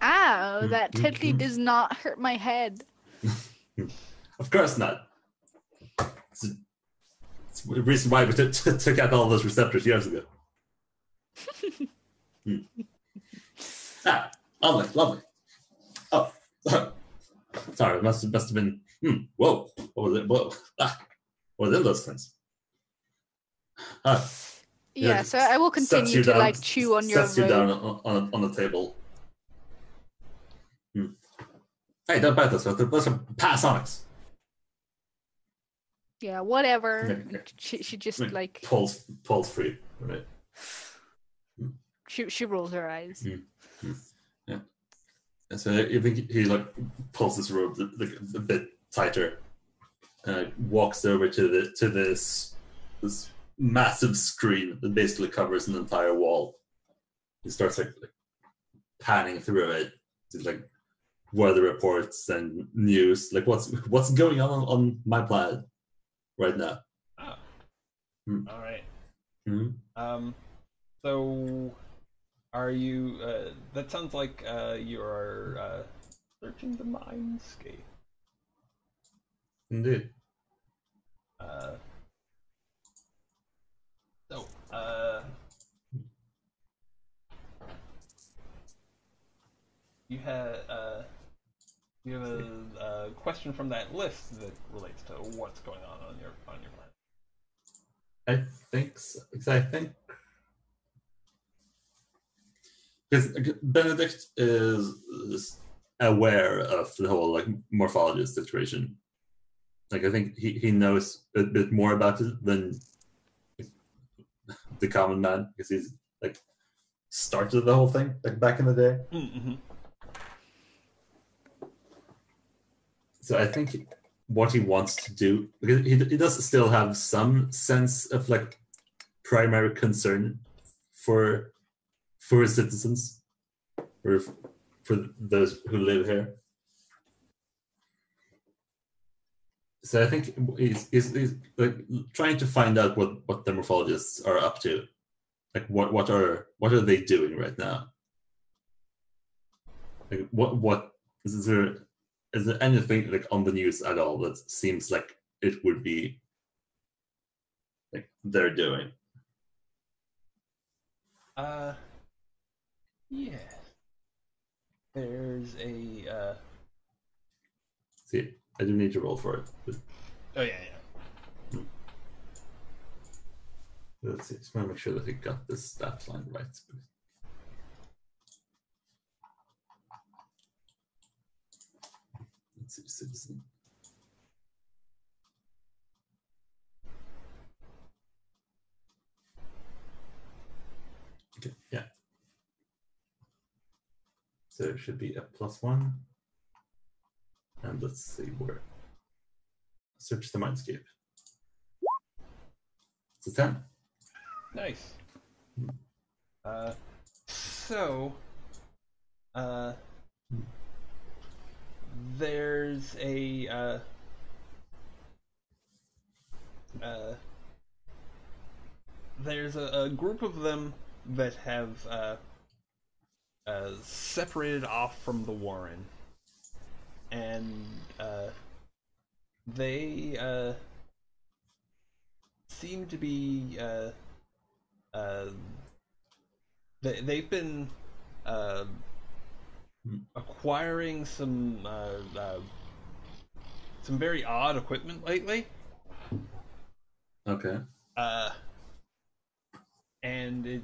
Ow, that totally does not hurt my head. Of course not. It's the reason why we took out all those receptors years ago. Lovely. Oh, sorry, it must have been. Whoa, what was it? Whoa, what was in those things? Yeah, so I will continue to like chew on your robe. Sets you down on the table. Hey, don't bite us. Those are Panasonics. Yeah, whatever. She just like pulls free, right? She rolls her eyes. Yeah. And so I think he like pulls his robe like a bit tighter, and walks over to this massive screen that basically covers an entire wall. He starts like panning through it. It's like weather reports and news, like what's going on my planet right now. All right. So are you that sounds like you are searching the Mindscape. Indeed. You have a question from that list that relates to what's going on your planet. I think so. I think because Benedict is aware of the whole like morphologist situation. Like I think he knows a bit more about it than the common man, because he's like started the whole thing like back in the day. So I think what he wants to do, because he does still have some sense of like primary concern for his citizens, or for those who live here. So I think he's like trying to find out what the morphologists are up to, like what are they doing right now? Like what is there anything like on the news at all that seems like it would be like they're doing? Yeah. There's a See, I do need to roll for it. But... Oh yeah. Let's see. Just want to make sure that he got this stat line right. Let's see, citizen. Okay, yeah. So it should be a +1. And let's see where. Search the Mindscape. It's a 10. Nice. So, there's a group of them that have separated off from the Warren, and they seem to be they've been acquiring some very odd equipment lately. Okay. And it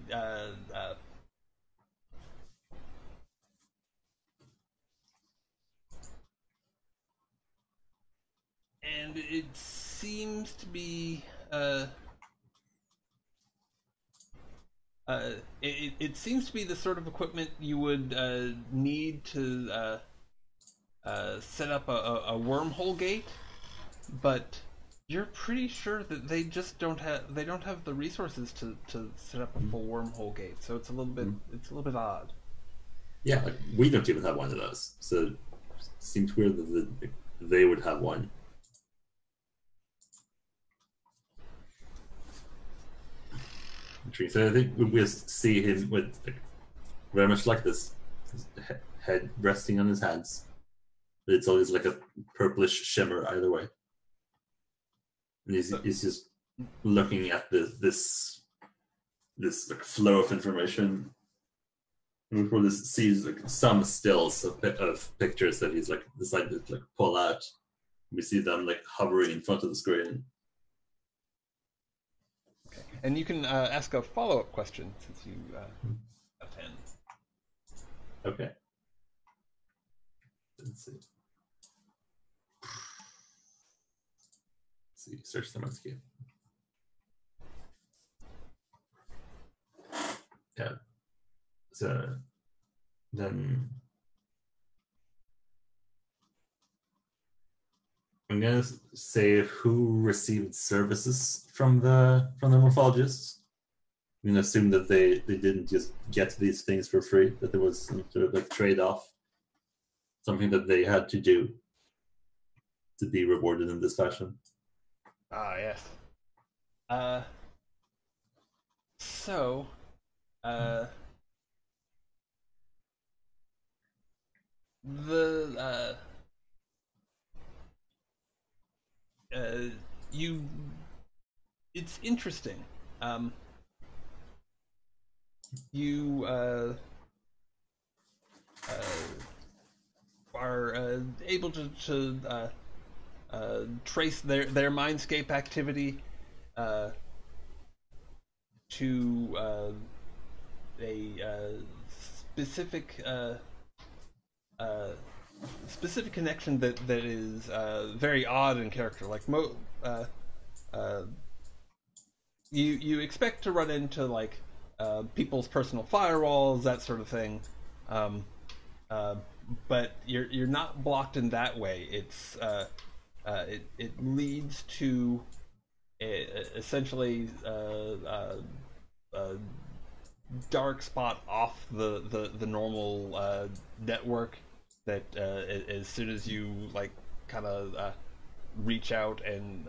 and it seems to be it seems to be the sort of equipment you would need to set up a wormhole gate, but you're pretty sure that they just don't have the resources to set up a full wormhole gate. So it's a little bit odd. Yeah, like, we don't even have one of those, so it seems weird that they would have one. So I think we'll see him with very much like this, his head resting on his hands. But it's always like a purplish shimmer either way. And he's just looking at this like flow of information. And we'll see like some stills of pictures that he's like decided to like pull out. We see them like hovering in front of the screen. Okay. And you can ask a follow-up question since you attend. Okay. Let's see. Search the Mindscape. Yeah. So then I'm gonna say who received services from the morphologists. I'm gonna assume that they didn't just get these things for free, that there was some sort of like trade-off, something that they had to do to be rewarded in this fashion. Ah, yes. So, it's interesting. You are able to trace their Mindscape activity to a specific connection that is very odd in character. Like you expect to run into like people's personal firewalls, that sort of thing, but you're not blocked in that way. It's it leads to essentially a dark spot off the normal network that as soon as you like kind of reach out and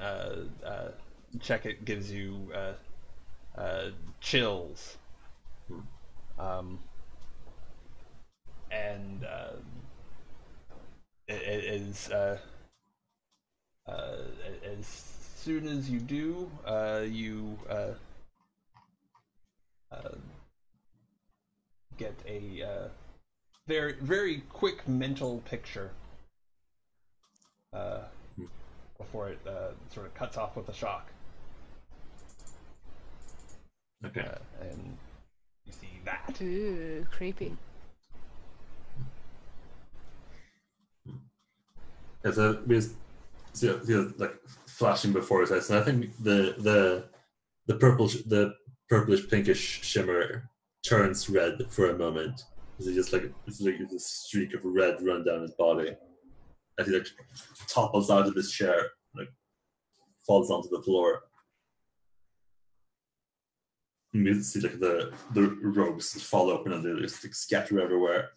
check it, gives you chills. And as soon as you do, you get a very, very quick mental picture before it sort of cuts off with a shock. Okay. And you see that. Ooh, creepy. Yeah, so we see like flashing before his eyes, and I think the purplish pinkish shimmer turns red for a moment. It's just like it's like a streak of red run down his body. As he like topples out of his chair, like falls onto the floor. And you see like the robes fall open and they just like scatter everywhere.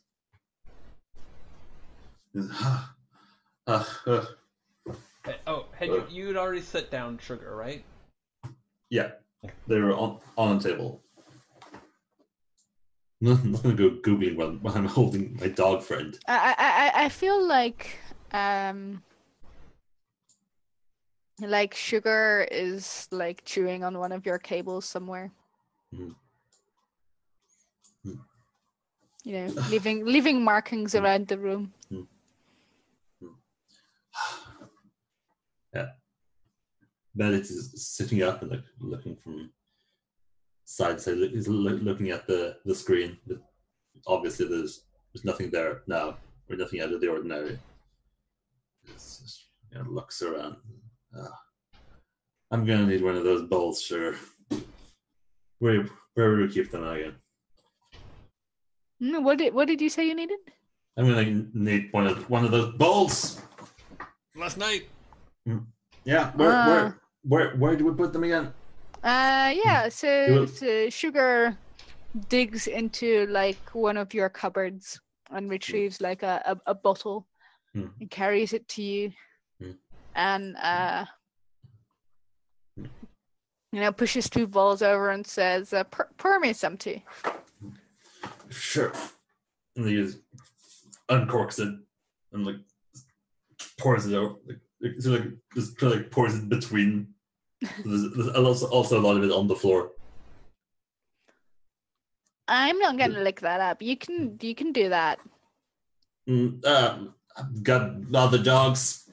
You'd already set down sugar, right? Yeah, they were on the table. I'm not gonna go googling while I'm holding my dog friend. I feel like sugar is like chewing on one of your cables somewhere. Mm. Mm. You know, leaving markings around the room. Mm. Yeah. Bennett is sitting up and like looking from side to side. He's looking at the screen, but obviously there's nothing there now, or nothing out of the ordinary. Just, looks around. I'm gonna need one of those bowls, sure. Where would we keep them again? What did you say you needed? I'm gonna need one of those bowls. Last night. Yeah. Where do we put them again? So Sugar digs into like one of your cupboards and retrieves like a bottle and carries it to you and pushes 2 balls over and says, pour me some tea. Sure. And he just uncorks it and like pours it out. Just pours it between. There's also a lot of it on the floor. I'm not gonna lick that up. You can do that. I've got other dogs.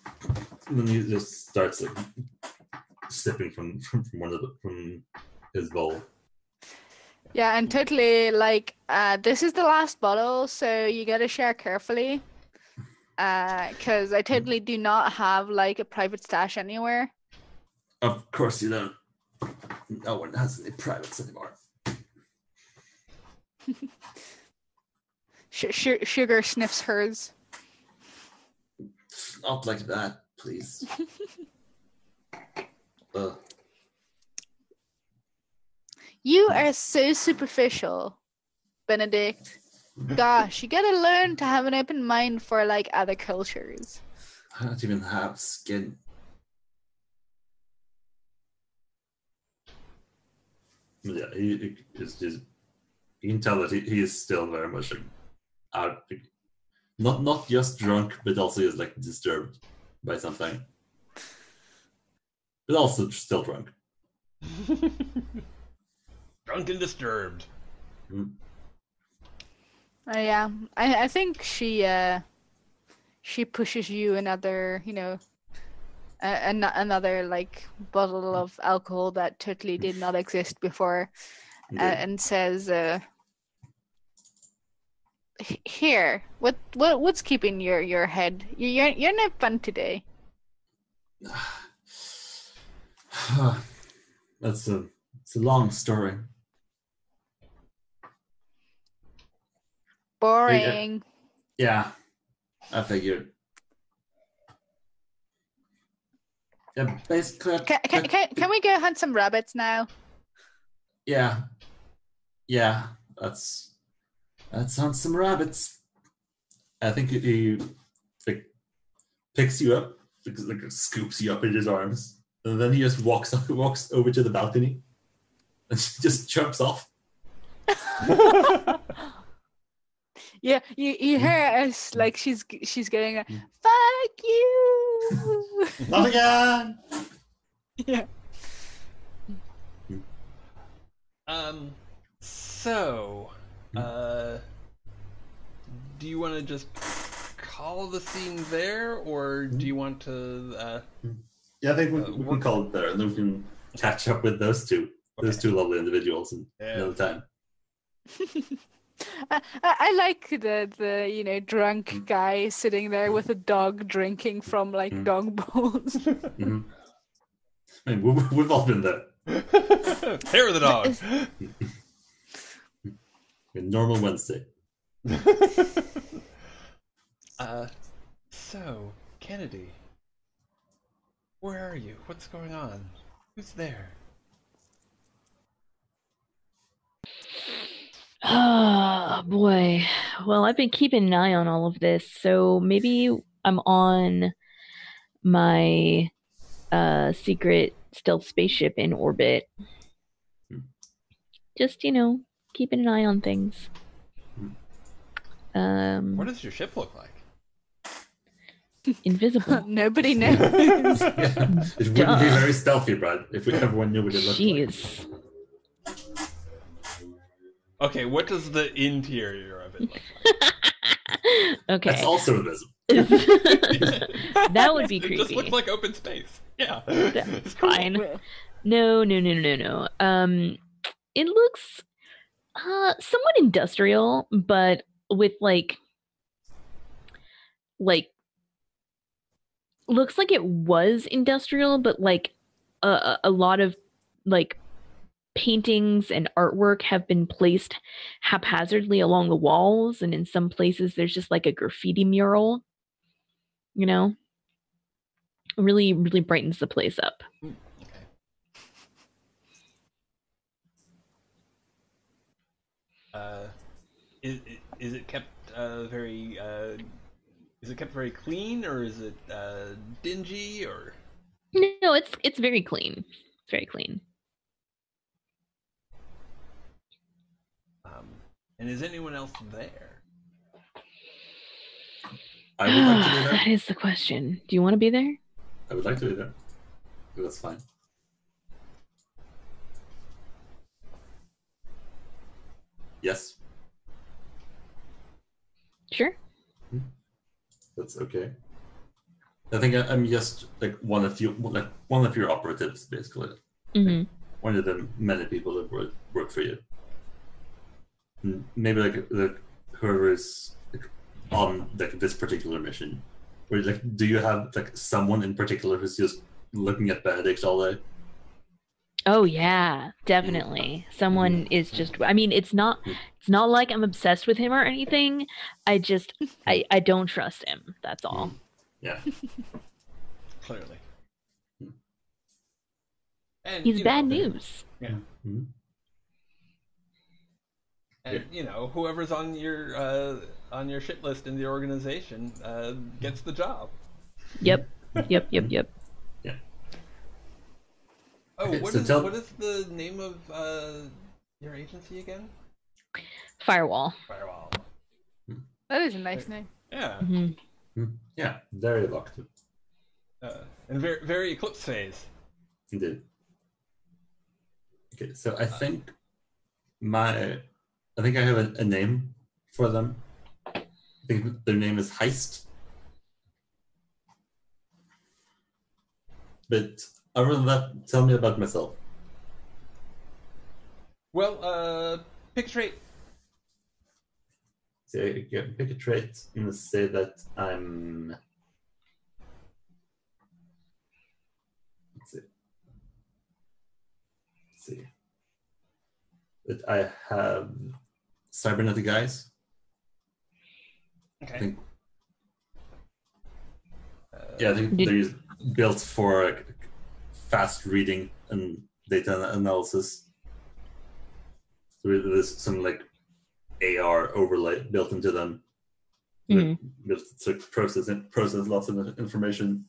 And then he just starts like sipping from his bowl. Yeah, and totally like this is the last bottle, so you gotta share carefully. Because I totally do not have like a private stash anywhere. Of course you don't. No one has any privates anymore. Sugar sniffs hers. Not like that, please. You are so superficial, Benedict. Gosh, you gotta learn to have an open mind for like other cultures. I don't even have skin. Yeah, he is just. You can tell that he is still very much like, out. Not just drunk, but also is like disturbed by something. But also still drunk. Drunk and disturbed. Yeah, I think she pushes you another, another like bottle of alcohol that totally did not exist before, and says, "Here, what's keeping your head? You're not fun today." It's a long story. Boring. Yeah, I figured. Yeah, basically. Can we go hunt some rabbits now? Yeah. Let's hunt some rabbits. I think he like picks you up, like scoops you up in his arms, and then he just walks over to the balcony, and just jumps off. Yeah, you hear us like she's going, "Fuck you!" Not again. Yeah. So, do you want to just call the scene there, or do you want to? Yeah, I think we can call it there, and then we can catch up with those two lovely individuals another time. I like the drunk guy sitting there with a dog drinking from like dog bowls. Mm-hmm. I mean, we've all been there. Hair of the dog. normal Wednesday. So, Kennedy, where are you? What's going on? Who's there? Oh boy. Well, I've been keeping an eye on all of this, so maybe I'm on my secret stealth spaceship in orbit. Just, keeping an eye on things. What does your ship look like? Invisible. Nobody knows. It wouldn't be very stealthy, Brad, if everyone knew what it looked like. Jeez. Okay, what does the interior of it look like? Okay. That's also invisible. That would be creepy. It just looks like open space. Yeah. That's fine. No. It looks somewhat industrial, but with like looks like it was industrial, but like a lot of like paintings and artwork have been placed haphazardly along the walls, and in some places there's just like a graffiti mural. Really, really brightens the place up. Okay. Is it kept very? Is it kept very clean, or is it dingy, or? No, it's very clean. It's very clean. And is anyone else there? I would like to be there. That is the question. Do you want to be there? I would like to be there. That's fine. Yes. Sure. That's okay. I think I'm just like one of your operatives, basically. Mm-hmm. One of the many people that work for you. Maybe like whoever is on like this particular mission. Or like, do you have like someone in particular who's just looking at Benedict all day? Oh yeah, definitely. Someone is just. I mean, it's not like I'm obsessed with him or anything. I don't trust him. That's all. Yeah. Clearly. And He's bad news. Yeah. Mm-hmm. And whoever's on your shit list in the organization gets the job. Yep. Yeah. Oh, Okay, what is the name of your agency again? Firewall. Firewall. That is a nice name. Yeah. Mm-hmm. Yeah, very evocative. And very, very eclipse phase. Indeed. Okay, so I think I have a name for them. I think their name is Heist. But other than that, tell me about myself. Well, pick a trait. So you can pick a trait and say that I'm. Let's see. That I have cybernetic eyes. Okay. I think. I think they're built for fast reading and data analysis. So there's some like AR overlay built into them. Built to process lots of information.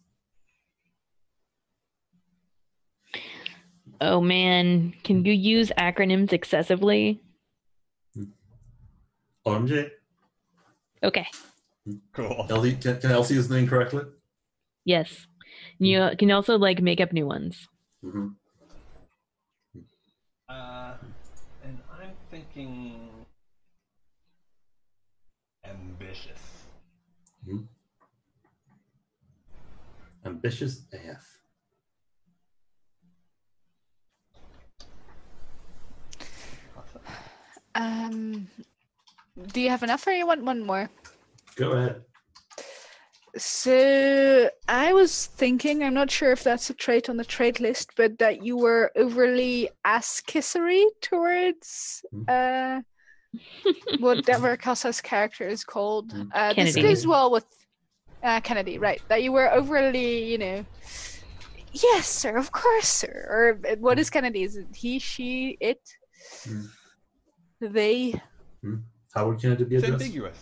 Oh man, can you use acronyms excessively? OMG. Okay. Cool. Can Elsie use the name correctly? Yes. You can also like make up new ones. Mm-hmm. And I'm thinking ambitious. Mm-hmm. Ambitious AF. Do you have enough or you want one more? Go ahead. So I was thinking, I'm not sure if that's a trait on the trait list, but that you were overly ass-kissery towards whatever Casa's character is called. This Kennedy. goes well with Kennedy, right? That you were overly, yes, sir, of course, sir. Or what is Kennedy? Is it he, she, it? They? How would Kennedy be It's addressed? ambiguous.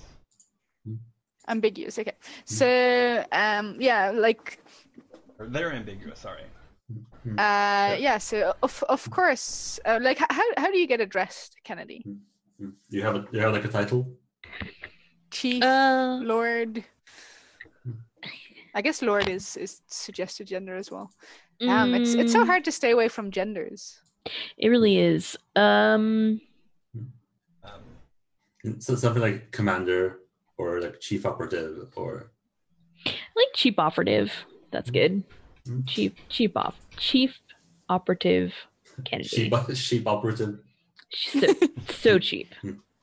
Ambiguous, okay. So, yeah, like... Or they're ambiguous, sorry. Yeah, so of course, like, how do you get addressed, Kennedy? Do you have like a title? Chief, Lord... I guess Lord is suggested gender as well. It's so hard to stay away from genders. It really is. So something like commander or like chief operative or like chief operative. That's good. Chief operative Kennedy. Sheep operative. So cheap.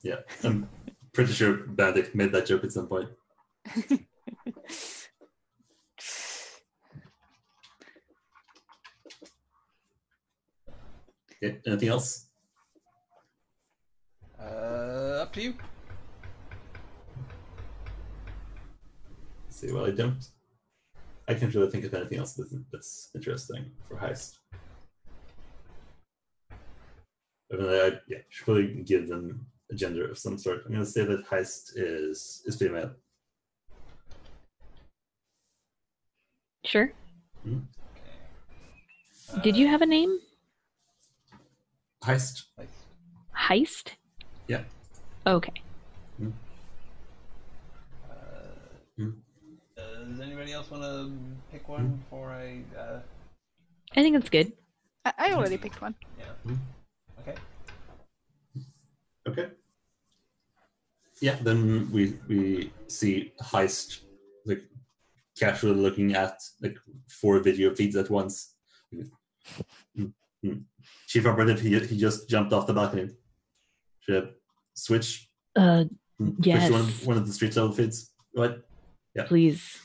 Yeah, I'm pretty sure Benedict made that joke at some point. Okay, anything else? Up to you. Let's see, well, I can't really think of anything else that's interesting for heist. I mean, I should probably give them a gender of some sort. I'm going to say that heist is female. Sure. Did you have a name? Heist. Heist? Yeah. Okay. Does anybody else want to pick one before I think that's good. I already picked one. Yeah. Okay. Okay. Yeah, then we see Heist like casually looking at like 4 video feeds at once. Chief operative, he just jumped off the balcony. Should I switch? Yes. Switch one of the street level feeds. What? Yeah. Please.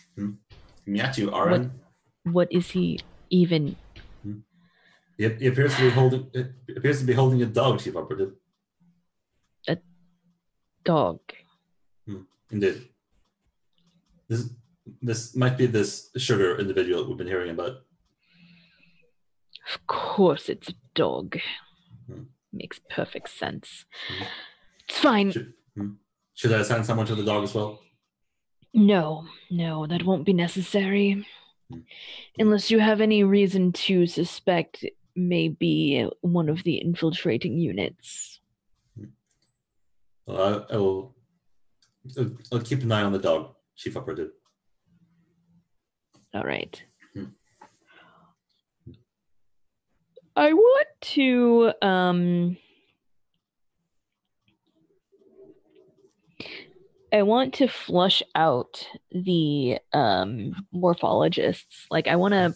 At you, Aaron. What is he even? He appears to be holding a dog, Chief operative. A dog. Indeed. This might be this sugar individual we've been hearing about. Of course it's a dog. Makes perfect sense. It's fine. Should I assign someone to the dog as well? No, that won't be necessary. Unless you have any reason to suspect it may be one of the infiltrating units. Well, I'll keep an eye on the dog, Chief Operative. All right. I want to flush out the morphologists. Like I want to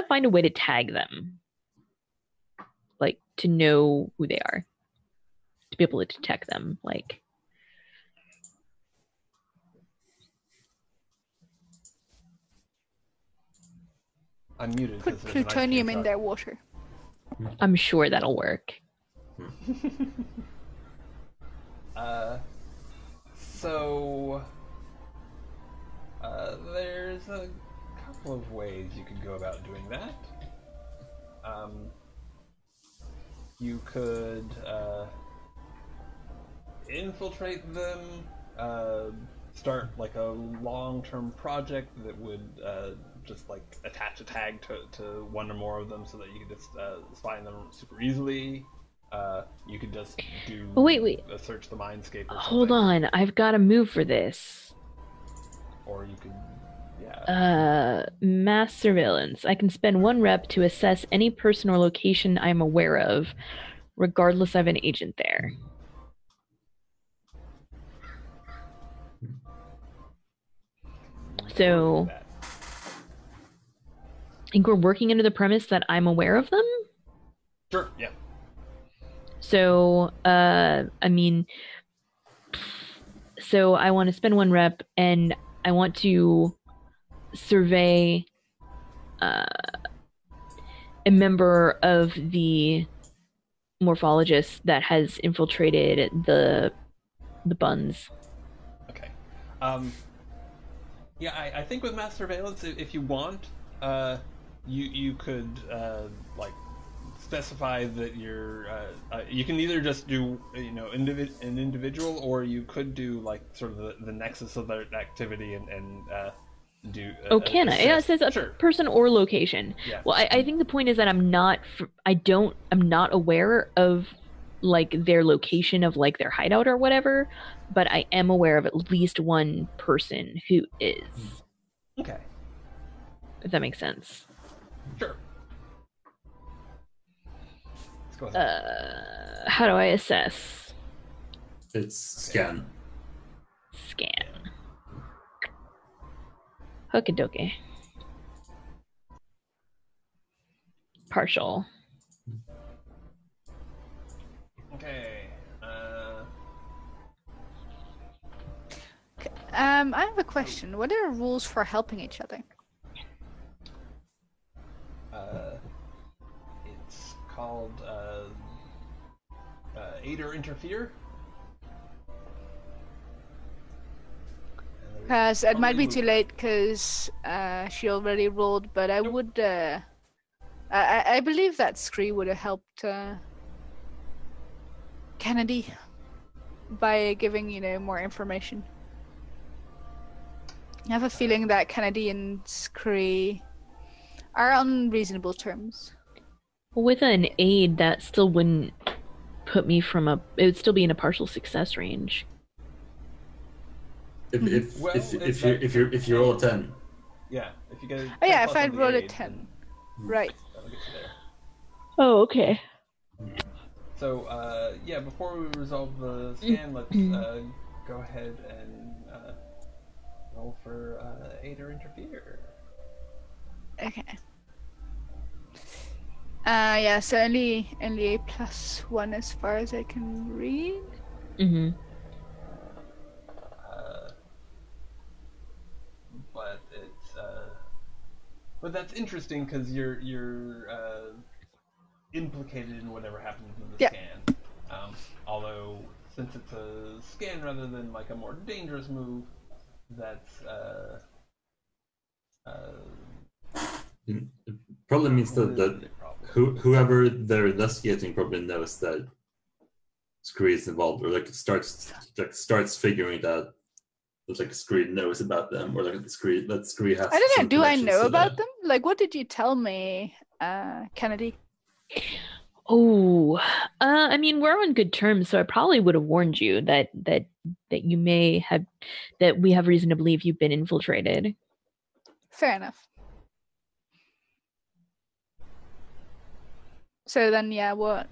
find a way to tag them. Like to know who they are. To be able to detect them, like unmuted. Put plutonium in their water. I'm sure that'll work. So there's a couple of ways you could go about doing that. You could infiltrate them, start like a long-term project that would just like attach a tag to one or more of them so that you could just find them super easily. You could just do a search the Mindscape or something. Hold on, I've got a move for this. Or you could mass surveillance. I can spend 1 rep to assess any person or location I'm aware of, regardless of an agent there. So I think we're working under the premise that I'm aware of them. Sure, yeah. So, I want to spend 1 rep and I want to survey a member of the morphologist that has infiltrated the buns. Okay. Yeah, I think with mass surveillance, if you want, you could like specify that you can either just do an individual, or you could do like sort of the nexus of that activity and do Can I? Yeah, it says a person or location. Yeah. Well, I think the point is that I'm not aware of like their location of like their hideout or whatever, but I am aware of at least one person who is. Okay. If that makes sense. Sure. Let's go ahead. How do I assess? It's scan. Scan. Okie Partial. Okay. I have a question. What are rules for helping each other? It's called aid or interfere. Because it might be too late because she already rolled, but I would. I believe that Scree would have helped Kennedy by giving more information. I have a feeling that Kennedy and Scree are on reasonable terms. With an aid, that still wouldn't put me from it would still be in a partial success range. If you roll a 10. Yeah, if you get a 10 if I roll a 10. Right. That'll get you there. Oh, okay. So, before we resolve the scan, let's go ahead and roll for aid or interfere. Okay. So only a +1 as far as I can read. Mm-hmm. But it's but that's interesting because you're implicated in whatever happens in the scan. Although since it's a scan rather than like a more dangerous move, that's it probably means that whoever they're investigating probably knows that Scree is involved, or starts figuring that Scree knows about them, or Scree has. I don't know. Do I know about them? Like, what did you tell me, Kennedy? Oh, I mean, we're on good terms, so I probably would have warned you that you may have, that we have reason to believe you've been infiltrated. Fair enough. So then, what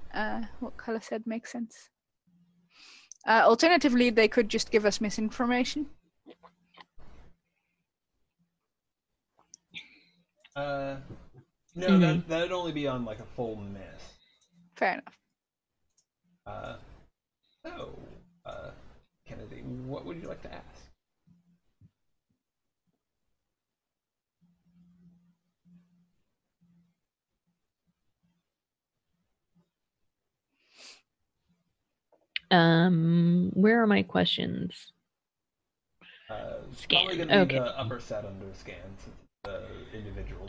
Kala said makes sense. Alternatively, they could just give us misinformation. No, that'd only be on like a full miss. Fair enough. Kennedy, what would you like to ask? Where are my questions? Scan. Probably gonna be the upper set under scan, since it's the individual.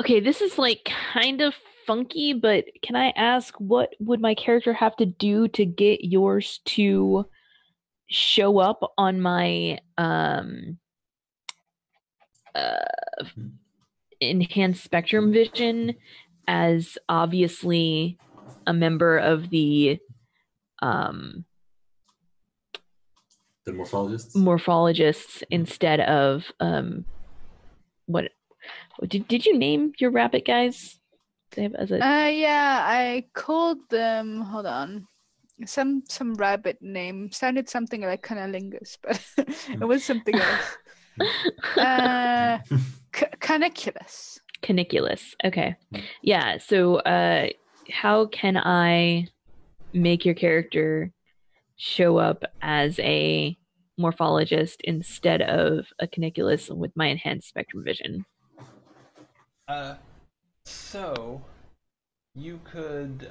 Okay, this is like kind of funky, but can I ask, what would my character have to do to get yours to show up on my enhanced spectrum vision as obviously a member of the morphologists instead of what did you name your rabbit guys? I called them, hold on. some rabbit name. Sounded something like Cuniculus, but it was something else. Cuniculus. Cuniculus. Okay. Yeah. So, how can I make your character show up as a morphologist instead of a Cuniculus with my enhanced spectrum vision? So you could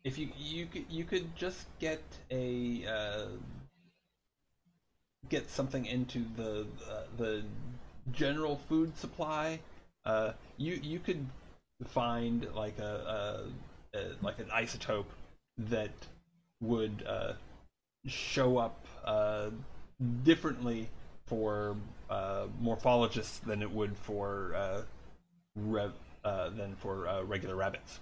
if you could just get get something into the general food supply. You could find like like an isotope that would show up differently for morphologists than it would for regular rabbits.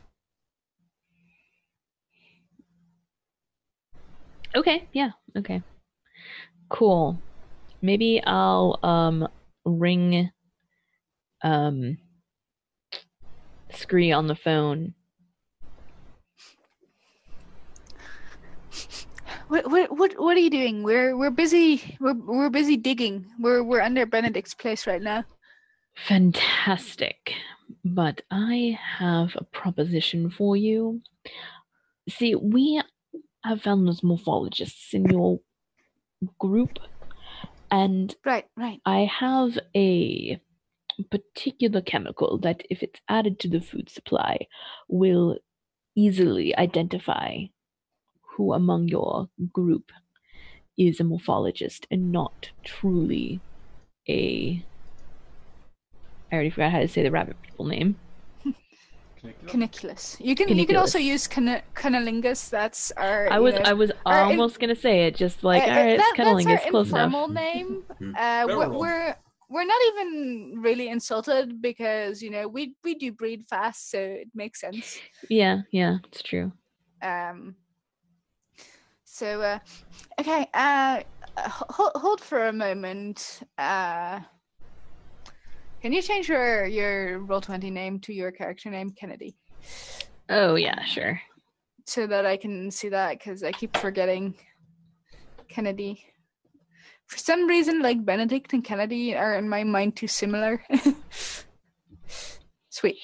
Okay, yeah, okay. Cool. Maybe I'll ring Scree on the phone. What are you doing? We're busy. We're busy digging. We're under Benedict's place right now. Fantastic. But I have a proposition for you. See, we have found those morphologists in your group, and right. I have a particular chemical that, if it's added to the food supply, will easily identify who among your group is a morphologist and not truly a... I already forgot how to say the rabbit people name. Cuniculus. You can also use Cunilingus. That's our. I was almost gonna say it, just like all right, it's Cunilingus, close enough. That's our informal name. We're not even really insulted because we do breed fast, so it makes sense. Yeah, it's true. So okay. Hold for a moment. Can you change your Roll20 name to your character name, Kennedy? Oh, yeah, sure. So that I can see that, because I keep forgetting Kennedy. For some reason, like Benedict and Kennedy are in my mind too similar. Sweet.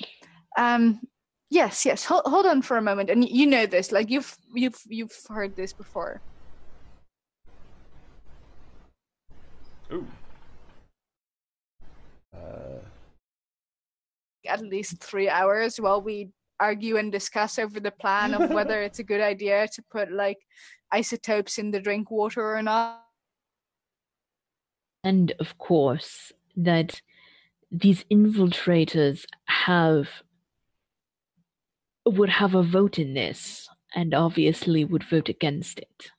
Yes. Hold on for a moment, and you know this, like you've heard this before. Ooh. At least 3 hours while we argue and discuss over the plan of whether it's a good idea to put like isotopes in the drink water or not. And of course, that these infiltrators would have a vote in this, and obviously would vote against it.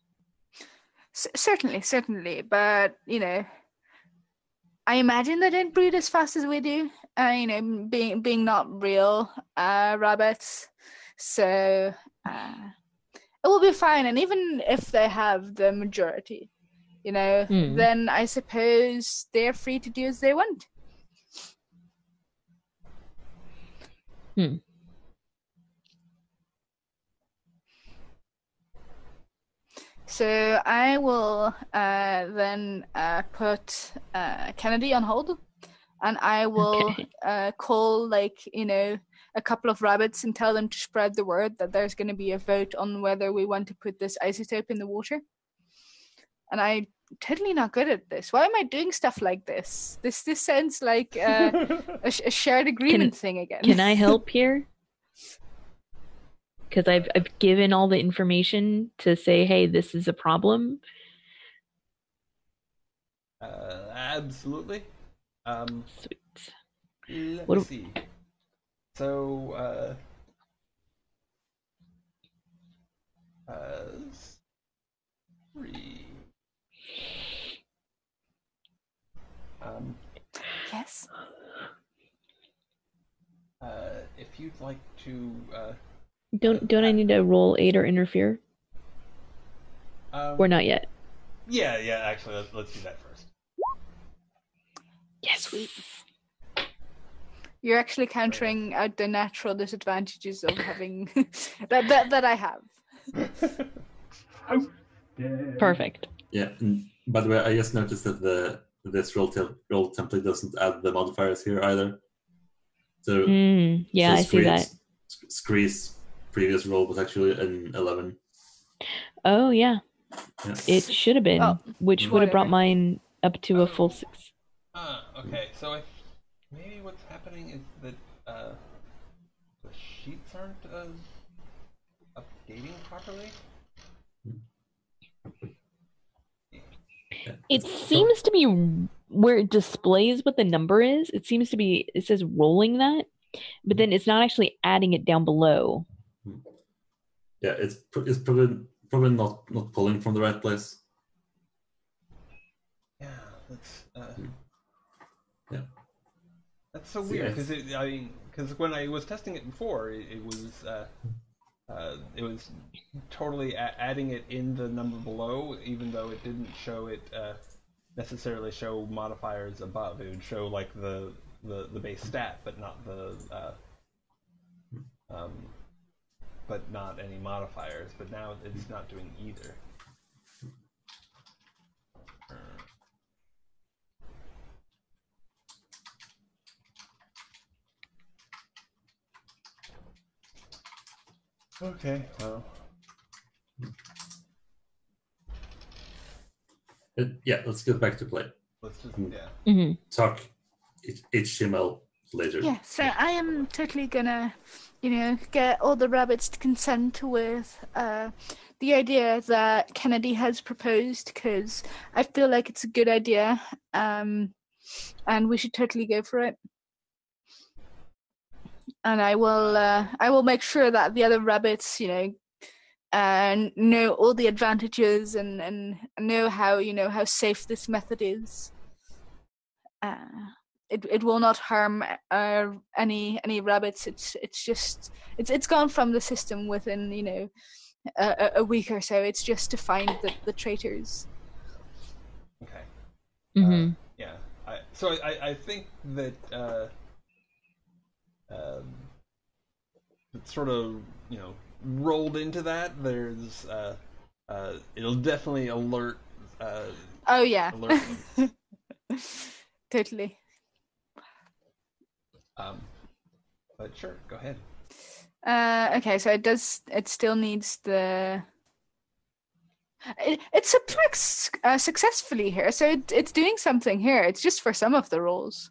Certainly, but I imagine they didn't breed as fast as we do. Being not real rabbits, so it will be fine. And even if they have the majority, then I suppose they're free to do as they want. So I will then put Kennedy on hold, and I will call a couple of rabbits and tell them to spread the word that there's going to be a vote on whether we want to put this isotope in the water. And I'm totally not good at this. Why am I doing stuff like this? This sounds like a shared agreement thing again. Can I help here? Because I've given all the information to say, hey, this is a problem. Absolutely. Sweet. Let me see. So, three. Yes. If you'd like to. Don't I need to roll aid or interfere? Or not yet? Yeah. Actually, let's do that first. Yes. Sweet. You're actually countering out the natural disadvantages of having that I have. Perfect. Yeah, and by the way, I just noticed that this roll template doesn't add the modifiers here either. So yeah, I see that. Scree's previous roll was actually an 11. Oh yeah. It should have been, which would have brought mine up to a full 6. Okay, so maybe what's happening is that the sheets aren't updating properly. It seems to be where it displays what the number is. It seems to be, it says rolling that, but then it's not actually adding it down below. Yeah, it's probably not pulling from the right place. Yeah, that's yeah. That's so weird because when I was testing it before, it was totally adding it in the number below, even though it didn't show it necessarily show modifiers above. It would show like the base stat, but not but not any modifiers. But now it's not doing either. Okay, well. Yeah, let's get back to play. Let's just talk HTML later. Yeah, so I am totally gonna, get all the rabbits to consent with the idea that Kennedy has proposed, because I feel like it's a good idea, and we should totally go for it. And I will make sure that the other rabbits, know all the advantages and know how safe this method is. It will not harm any rabbits. It's gone from the system within a week or so. It's just to find the traitors. Okay. Mm-hmm. Yeah. I think that it's sort of rolled into that. There's it'll definitely alert. Oh yeah. Alert them. Totally. But sure, go ahead. Okay, so it still needs the. It subtracts successfully here, so it's doing something here. It's just for some of the rolls.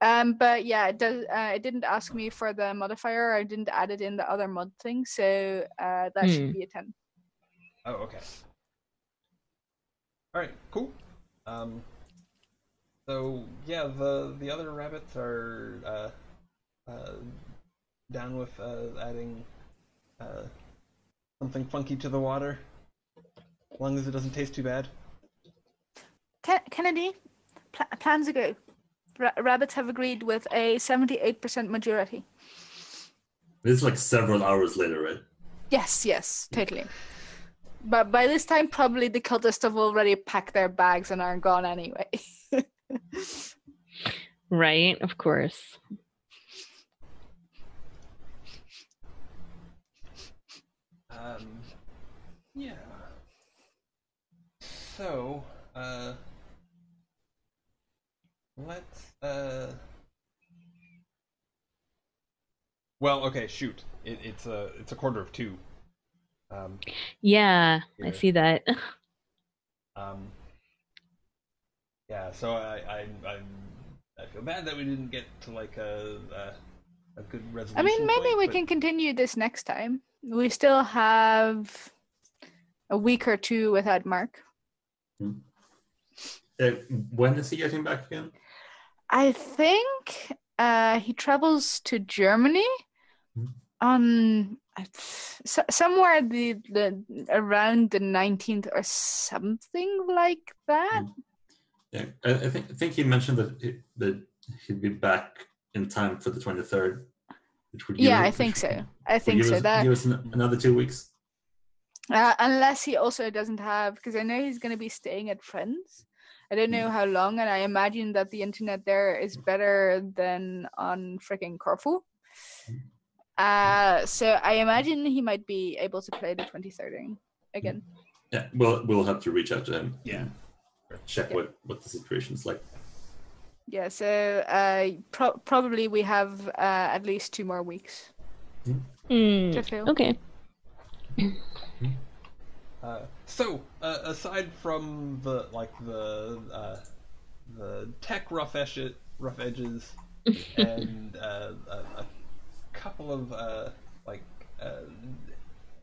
But yeah, it does. It didn't ask me for the modifier. I didn't add it in the other mod thing, so that should be a 10. Oh, okay. All right, cool. So yeah, the other rabbits are down with adding something funky to the water, as long as it doesn't taste too bad. Kennedy, plans a go. Rabbits have agreed with a 78% majority. This is like several hours later, right? Yes, totally. But by this time, probably the cultists have already packed their bags and are gone anyway. Right, of course. Yeah. So, let's, well, okay, shoot. It's a 1:45. Yeah, here. I see that. Yeah, so I feel bad that we didn't get to like a good resolution. I mean, maybe point, we can continue this next time. We still have a week or two without Mark. When is he getting back again? I think he travels to Germany on somewhere the around the 19th or something like that. Yeah, I think he mentioned that he'd be back in time for the 23rd. Which would I think so. Give us another 2 weeks. Unless he also doesn't have, because I know he's going to be staying at friends. I don't know how long, and I imagine that the internet there is better than on freaking Corfu. So I imagine he might be able to play the 2013 again. Yeah, we'll have to reach out to him. Yeah. Check what the situation's like. Yeah, so probably we have at least 2 more weeks. To fill. Okay. So aside from the tech rough edges and a couple of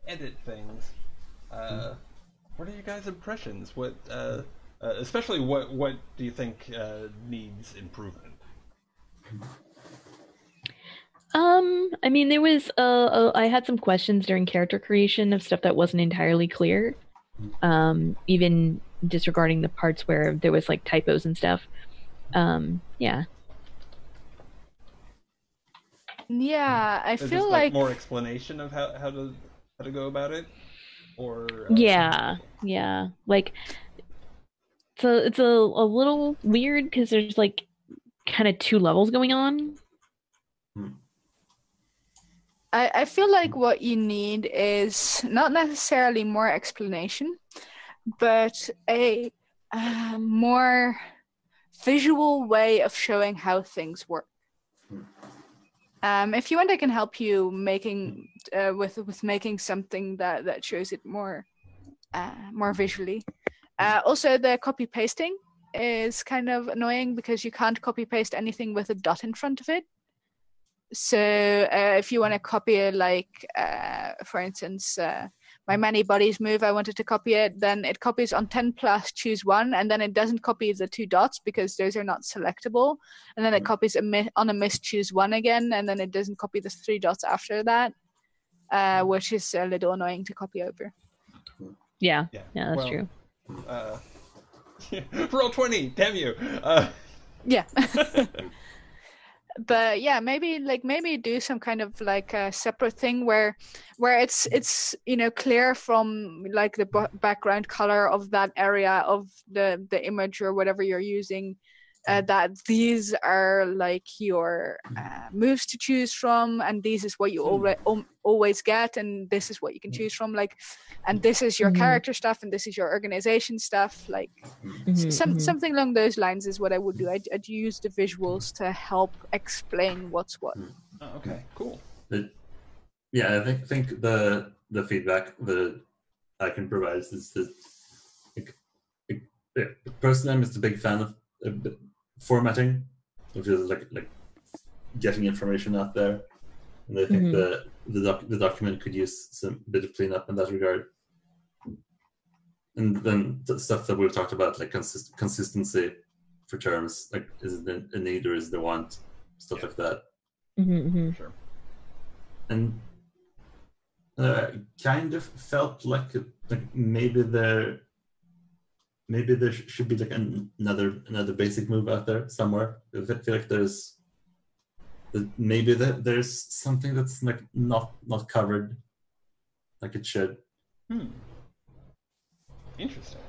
edit things, what are you guys' impressions? What especially what do you think needs improvement? I mean, there was I had some questions during character creation of stuff that wasn't entirely clear. Even disregarding the parts where there was like typos and stuff. Yeah. Yeah, I Is feel this, like more explanation of how to go about it, or yeah, like so it's a little weird because there's like kind of 2 levels going on. I feel like what you need is not necessarily more explanation, but a more visual way of showing how things work. If you want, I can help you making with making something that shows it more visually. Also, the copy pasting is kind of annoying because you can't copy paste anything with a dot in front of it. So if you want to copy it, like for instance, my many bodies move, I wanted to copy it, then it copies on 10 plus, choose 1, and then it doesn't copy the 2 dots because those are not selectable, and then it copies on a miss, choose 1 again, and then it doesn't copy the 3 dots after that, which is a little annoying to copy over. Yeah, that's true. Roll 20, damn you. Yeah. But yeah, maybe do some kind of like a separate thing where it's clear from like the background color of that area of the image or whatever you're using, that these are like your moves to choose from, and this is what you always get, and this is what you can choose from, like, and this is your character stuff, and this is your organization stuff, like something along those lines is what I would do. I'd use the visuals to help explain what's what. Oh, okay, cool. Yeah, I think the feedback that I can provide is that personally I'm just a big fan of formatting, which is like getting information out there, and I think the document could use some bit of cleanup in that regard. And then the stuff that we've talked about, like consistency for terms, like is it a need or is it a want, stuff like that. Sure. And kind of felt like maybe there should be like another basic move out there somewhere. I feel like there's something that's like not covered like it should. Interesting.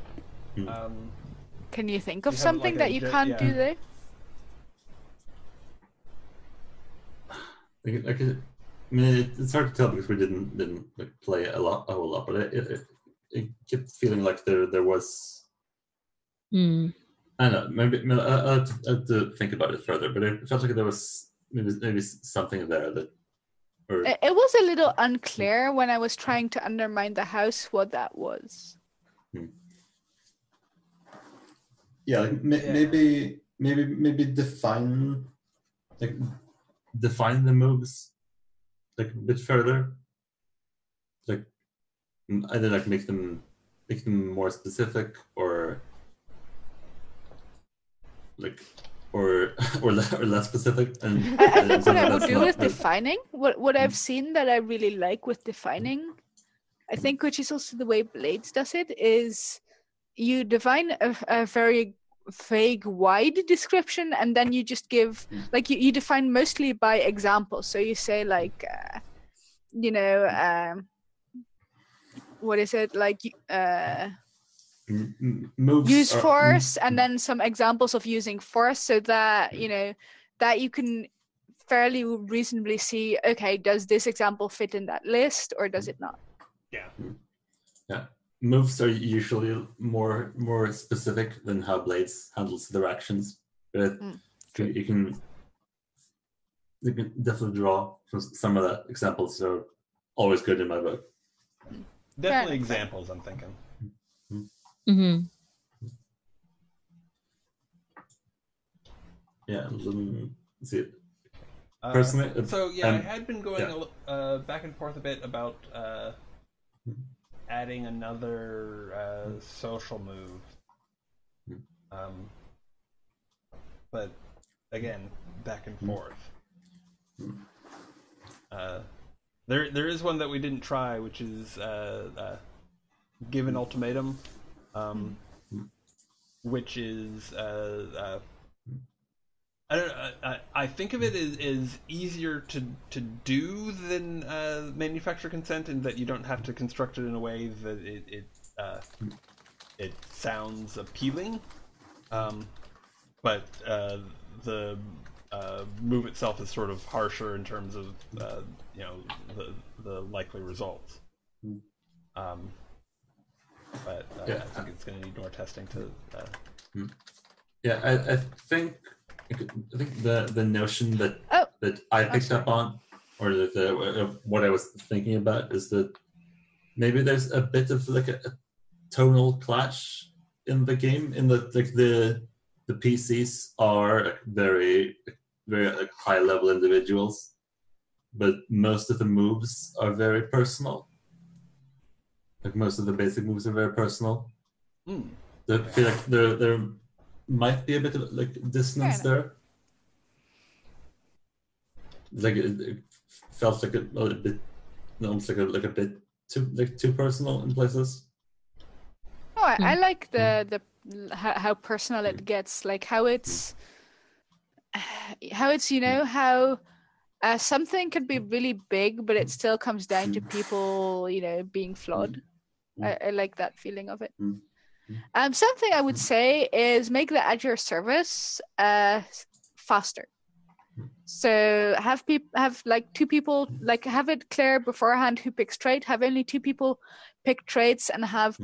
Can you think of something that you can't do there? I mean, it's hard to tell because we didn't like play a whole lot, but it kept feeling like there was. I don't know. Maybe I have to think about it further, but it felt like there was maybe something there that. It was a little unclear when I was trying to undermine the house what that was. Yeah, like maybe define the moves like a bit further. Like either like make them more specific or less specific. And I think what I would do with defining, what I've seen that I really like with defining, I think, which is also the way Blades does it, is you define a very vague, wide description, and then you just give, like, you define mostly by examples. So you say, like, what is it? Like, moves use are- force, and then some examples of using force, so that that you can fairly reasonably see, okay, does this example fit in that list or does it not? Yeah. Yeah. Moves are usually more specific than how Blades handles their actions. But you can definitely draw from some of the examples are always good in my book. Definitely examples, I'm thinking. Mm-hmm. Yeah, let's see. Personally, So yeah, I had been going back and forth a bit about adding another social move, but again, back and forth. There is one that we didn't try, which is give an ultimatum, which is I think of it as easier to do than manufacturer consent, in that you don't have to construct it in a way that it sounds appealing, but the move itself is sort of harsher in terms of the likely results. But I think it's going to need more testing to. Yeah, I think the notion that I picked up on, or what I was thinking about, is that maybe there's a bit of like a tonal clash in the game, in that like the PCs are very like, high level individuals, but most of the moves are very personal. Like most of the basic moves are very personal. I feel like there might be a bit of like dissonance there. Like it felt like a bit, almost like a bit too personal in places. Oh, I like the how personal it gets, like how it's how something could be really big, but it still comes down to people being flawed. I like that feeling of it. Something I would say is make the at your service faster. So have like two people, like have it clear beforehand who picks trait. Have only two people pick traits, and have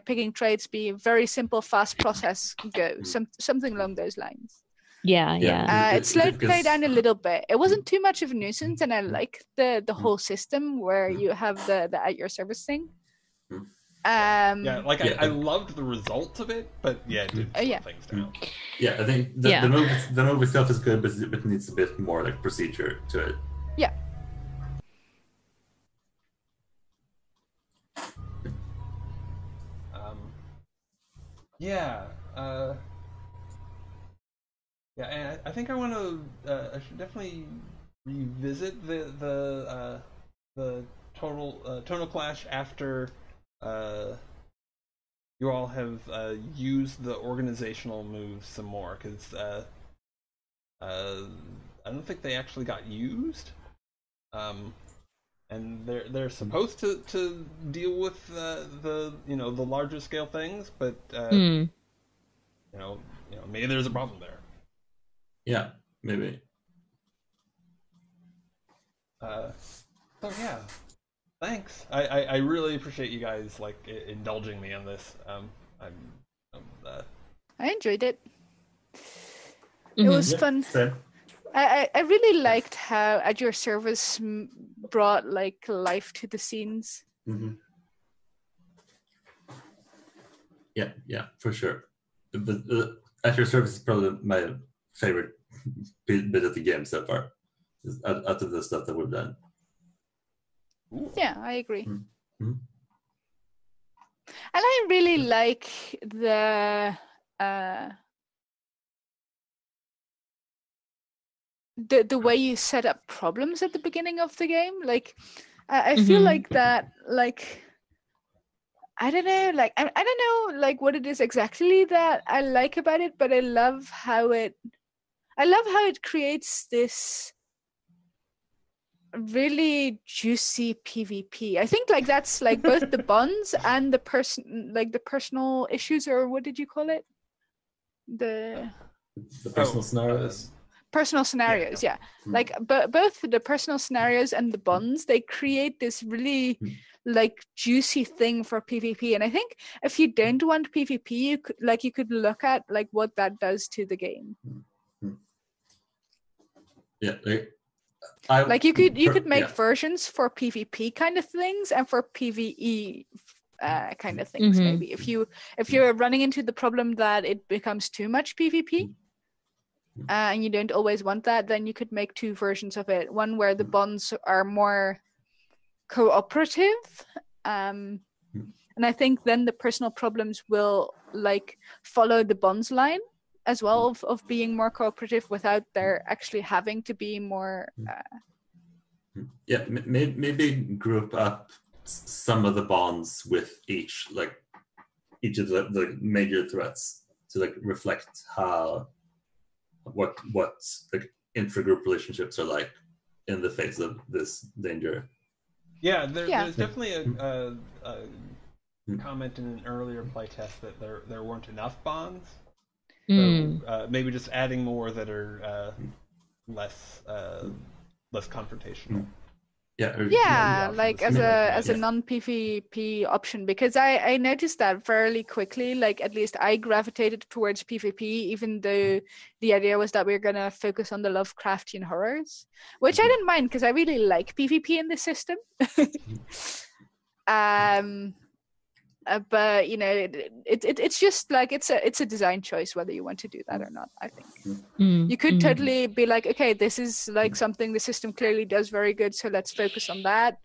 picking traits be a very simple, fast process. Go something along those lines. Yeah. It slowed play down a little bit. It wasn't too much of a nuisance, and I like the whole system where you have the at your service thing. I loved the result of it, but it did slow things down. Yeah, I think the move itself is good, but it needs a bit more like procedure to it. Yeah. And I think I want to. I should definitely revisit the tonal clash after you all have used the organizational moves some more, because I don't think they actually got used. And they're supposed to deal with the larger scale things, but maybe there's a problem there. Yeah, maybe. Thanks. I really appreciate you guys like indulging me in this. I enjoyed it. It was fun. Same. I really liked how at your service brought like life to the scenes. Yeah, for sure. The at your service is probably my favorite bit of the game so far, out of the stuff that we've done. Yeah, I agree. And I really like the way you set up problems at the beginning of the game. Like I feel like that, like I don't know, like I don't know like what it is exactly that I like about it, but I love how it creates this really juicy PvP. I think like that's like both the bonds and the personal issues, or what did you call it? The personal scenarios. Personal scenarios, yeah. Like both the personal scenarios and the bonds, they create this really like juicy thing for PvP. And I think if you don't want PvP, you could look at like what that does to the game. Yeah, you could make versions for PvP kind of things and for PvE kind of things. Maybe if you're running into the problem that it becomes too much PvP and you don't always want that, then you could make two versions of it. One where the bonds are more cooperative, and I think then the personal problems will like follow the bonds line as well of being more cooperative without there actually having to be more maybe group up some of the bonds with each of the major threats to like reflect what like intra-group relationships are like in the face of this danger. There's definitely a comment in an earlier playtest that there weren't enough bonds. So maybe just adding more that are less confrontational. Like as a non-PvP option, because I noticed that fairly quickly. Like at least I gravitated towards PvP, even though the idea was that we were gonna focus on the Lovecraftian horrors, which I didn't mind because I really like PvP in this system. But you know, it's just like it's a design choice whether you want to do that or not. I think you could totally be like, okay, this is like something the system clearly does very good, so let's focus on that.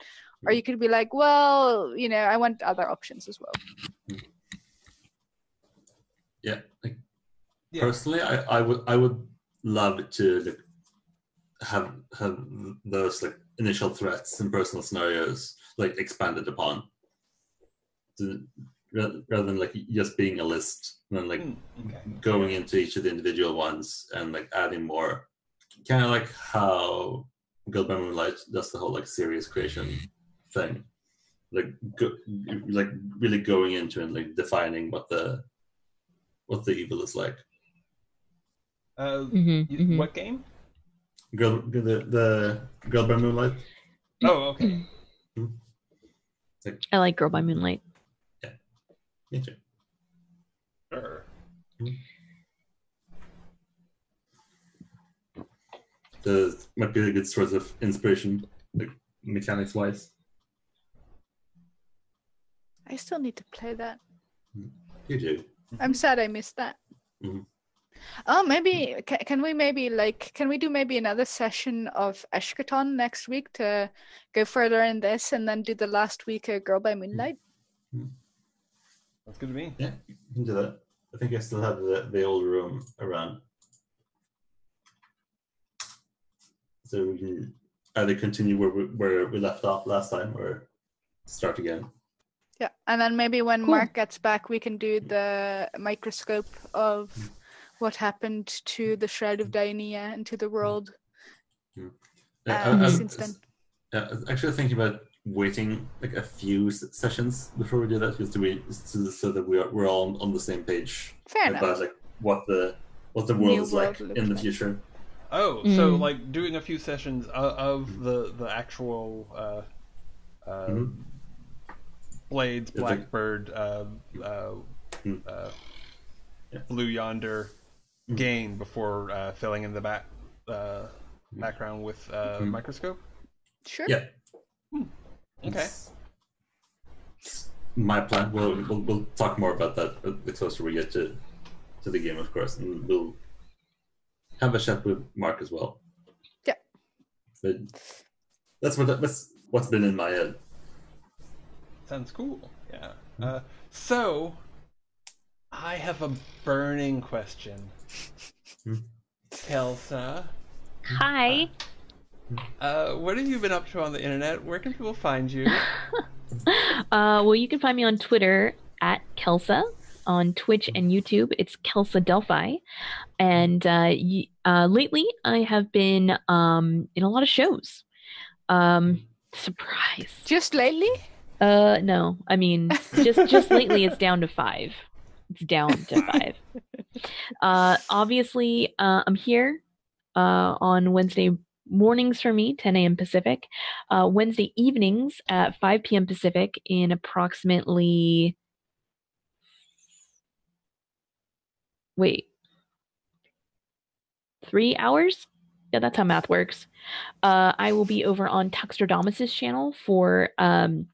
Or you could be like, well, you know, I want other options as well. Personally, I would love to have those like initial threats and personal scenarios like expanded upon, rather than like just being a list and then like going into each of the individual ones and like adding more, kind of like how Guild by Moonlight does the whole like series creation thing, like really going into and like defining what the evil is like. What game? The Girl by Moonlight. Oh, okay. I like Girl by Moonlight. Yeah, me too. Sure. Might be a good source of inspiration, like mechanics wise. I still need to play that. You do. I'm sad I missed that. Oh, maybe can we do maybe another session of Eschaton next week to go further in this, and then do the last week of Girl by Moonlight? That's good to me. Yeah, you can do that. I think I still have the old room around, so we can either continue where we left off last time or start again. Yeah, and then maybe when Mark gets back, we can do the microscope of what happened to the Shroud of Dionia and to the world since then. Actually, thinking about waiting like a few sessions before we do that, just so that we're all on the same page. Fair enough. About like what the world is like in the future. Oh, so like doing a few sessions of the actual Blades, Blackbird, Blue Yonder game before filling in the background with microscope. Sure. Yeah. Okay. My plan. We'll talk more about that the closer we get to the game, of course, and we'll have a chat with Mark as well. Yeah. But that's what's been in my head. Sounds cool. Yeah. So, I have a burning question. Kelsa. Hi. What have you been up to on the internet? Where can people find you? Well, you can find me on Twitter at Kelsa. On Twitch and YouTube, it's Kelsa Delphi. And lately, I have been in a lot of shows. Surprise. Just lately? No. I mean, just lately it's down to 5. It's down to 5. Obviously, I'm here on Wednesday mornings for me, 10 a.m. Pacific. Wednesday evenings at 5 p.m. Pacific in approximately. Wait. 3 hours? Yeah, that's how math works. I will be over on Tuxterdomus's channel for an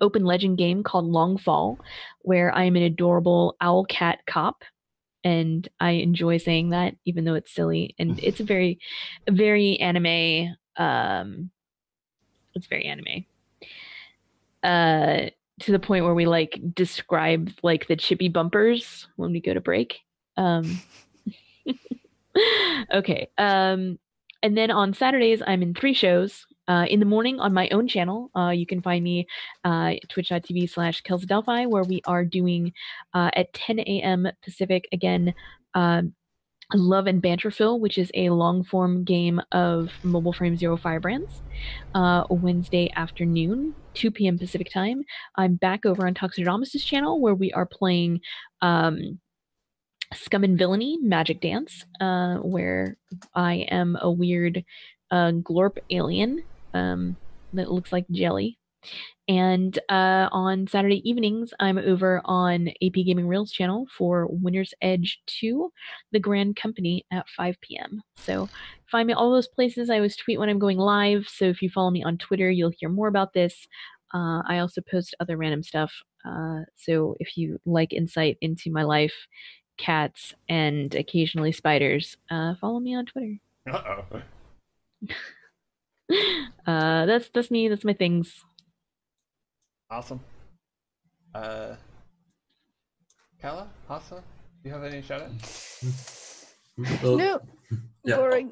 open legend game called Longfall, where I am an adorable owl cat cop. And I enjoy saying that, even though it's silly. And it's very anime. It's very anime. To the point where we like describe like the chippy bumpers when we go to break. Okay. And then on Saturdays, I'm in 3 shows. In the morning on my own channel, you can find me twitch.tv/KelseyDelphi, where we are doing at 10 a.m. Pacific again. Love and Banterfill, which is a long-form game of Mobile Frame Zero Firebrands. Wednesday afternoon, 2 p.m. Pacific time. I'm back over on Toxidomus's channel, where we are playing Scum and Villainy Magic Dance, where I am a weird glorp alien that looks like jelly. And on Saturday evenings, I'm over on AP Gaming Reels channel for Winner's Edge 2, The Grand Company at 5 p.m. So find me all those places. I always tweet when I'm going live. So if you follow me on Twitter, you'll hear more about this. I also post other random stuff. So if you like insight into my life, cats, and occasionally spiders, follow me on Twitter. That's me. That's my things. Awesome. Kala, Hasa, do you have any shout-outs? Well, No. yeah, Boring.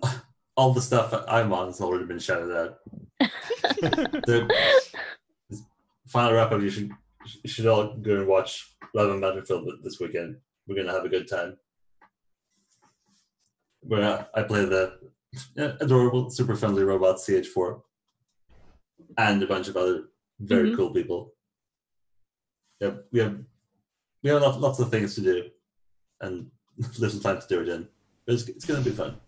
all the stuff I'm on has already been shouted out. The final wrap up, you should all go and watch Love and Battlefield this weekend. We're gonna have a good time. Where I play the adorable, super friendly robot CH4 and a bunch of other very cool people. Yeah, we have lots of things to do and little time to do it in. But it's going to be fun.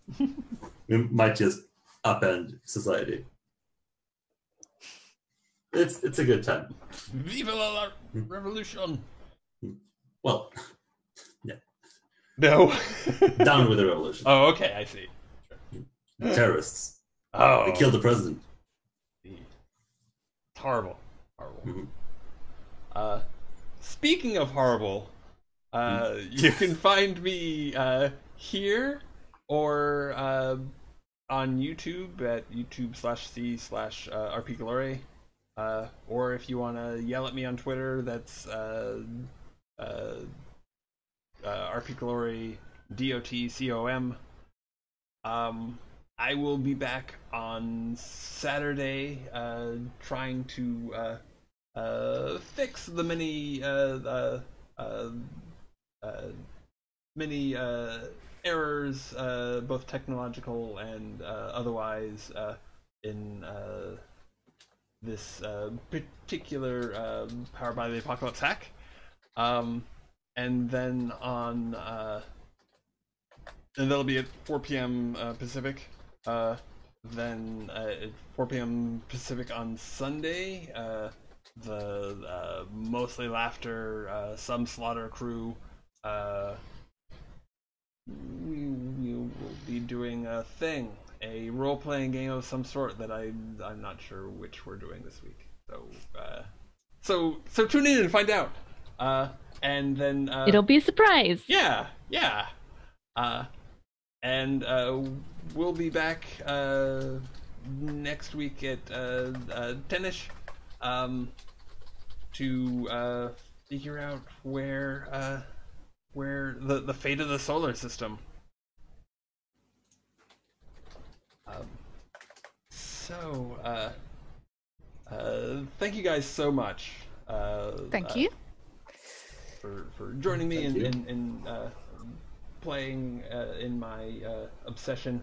We might just upend society. It's a good time. Viva la revolution! Well, yeah. No. Down with the revolution. Oh, okay, I see. Terrorists. Oh. They killed the president. It's horrible. Horrible. Mm-hmm. Speaking of horrible, you can find me here or on YouTube at youtube.com/c/rpglory. Or if you want to yell at me on Twitter, that's rpglory DOTCOM. I will be back on Saturday trying to fix the many errors, both technological and otherwise, in this particular Powered by the Apocalypse hack. And then on and that'll be at 4 p.m. Pacific. Then at 4 p.m. Pacific on Sunday, the Mostly Laughter, Some Slaughter crew, we will be doing a thing, a role-playing game of some sort that I'm not sure which we're doing this week. So tune in and find out. And then It'll be a surprise. Yeah. And we'll be back next week at 10ish to figure out where the fate of the solar system. Thank you guys so much. Thank you. For joining me in playing in my obsession.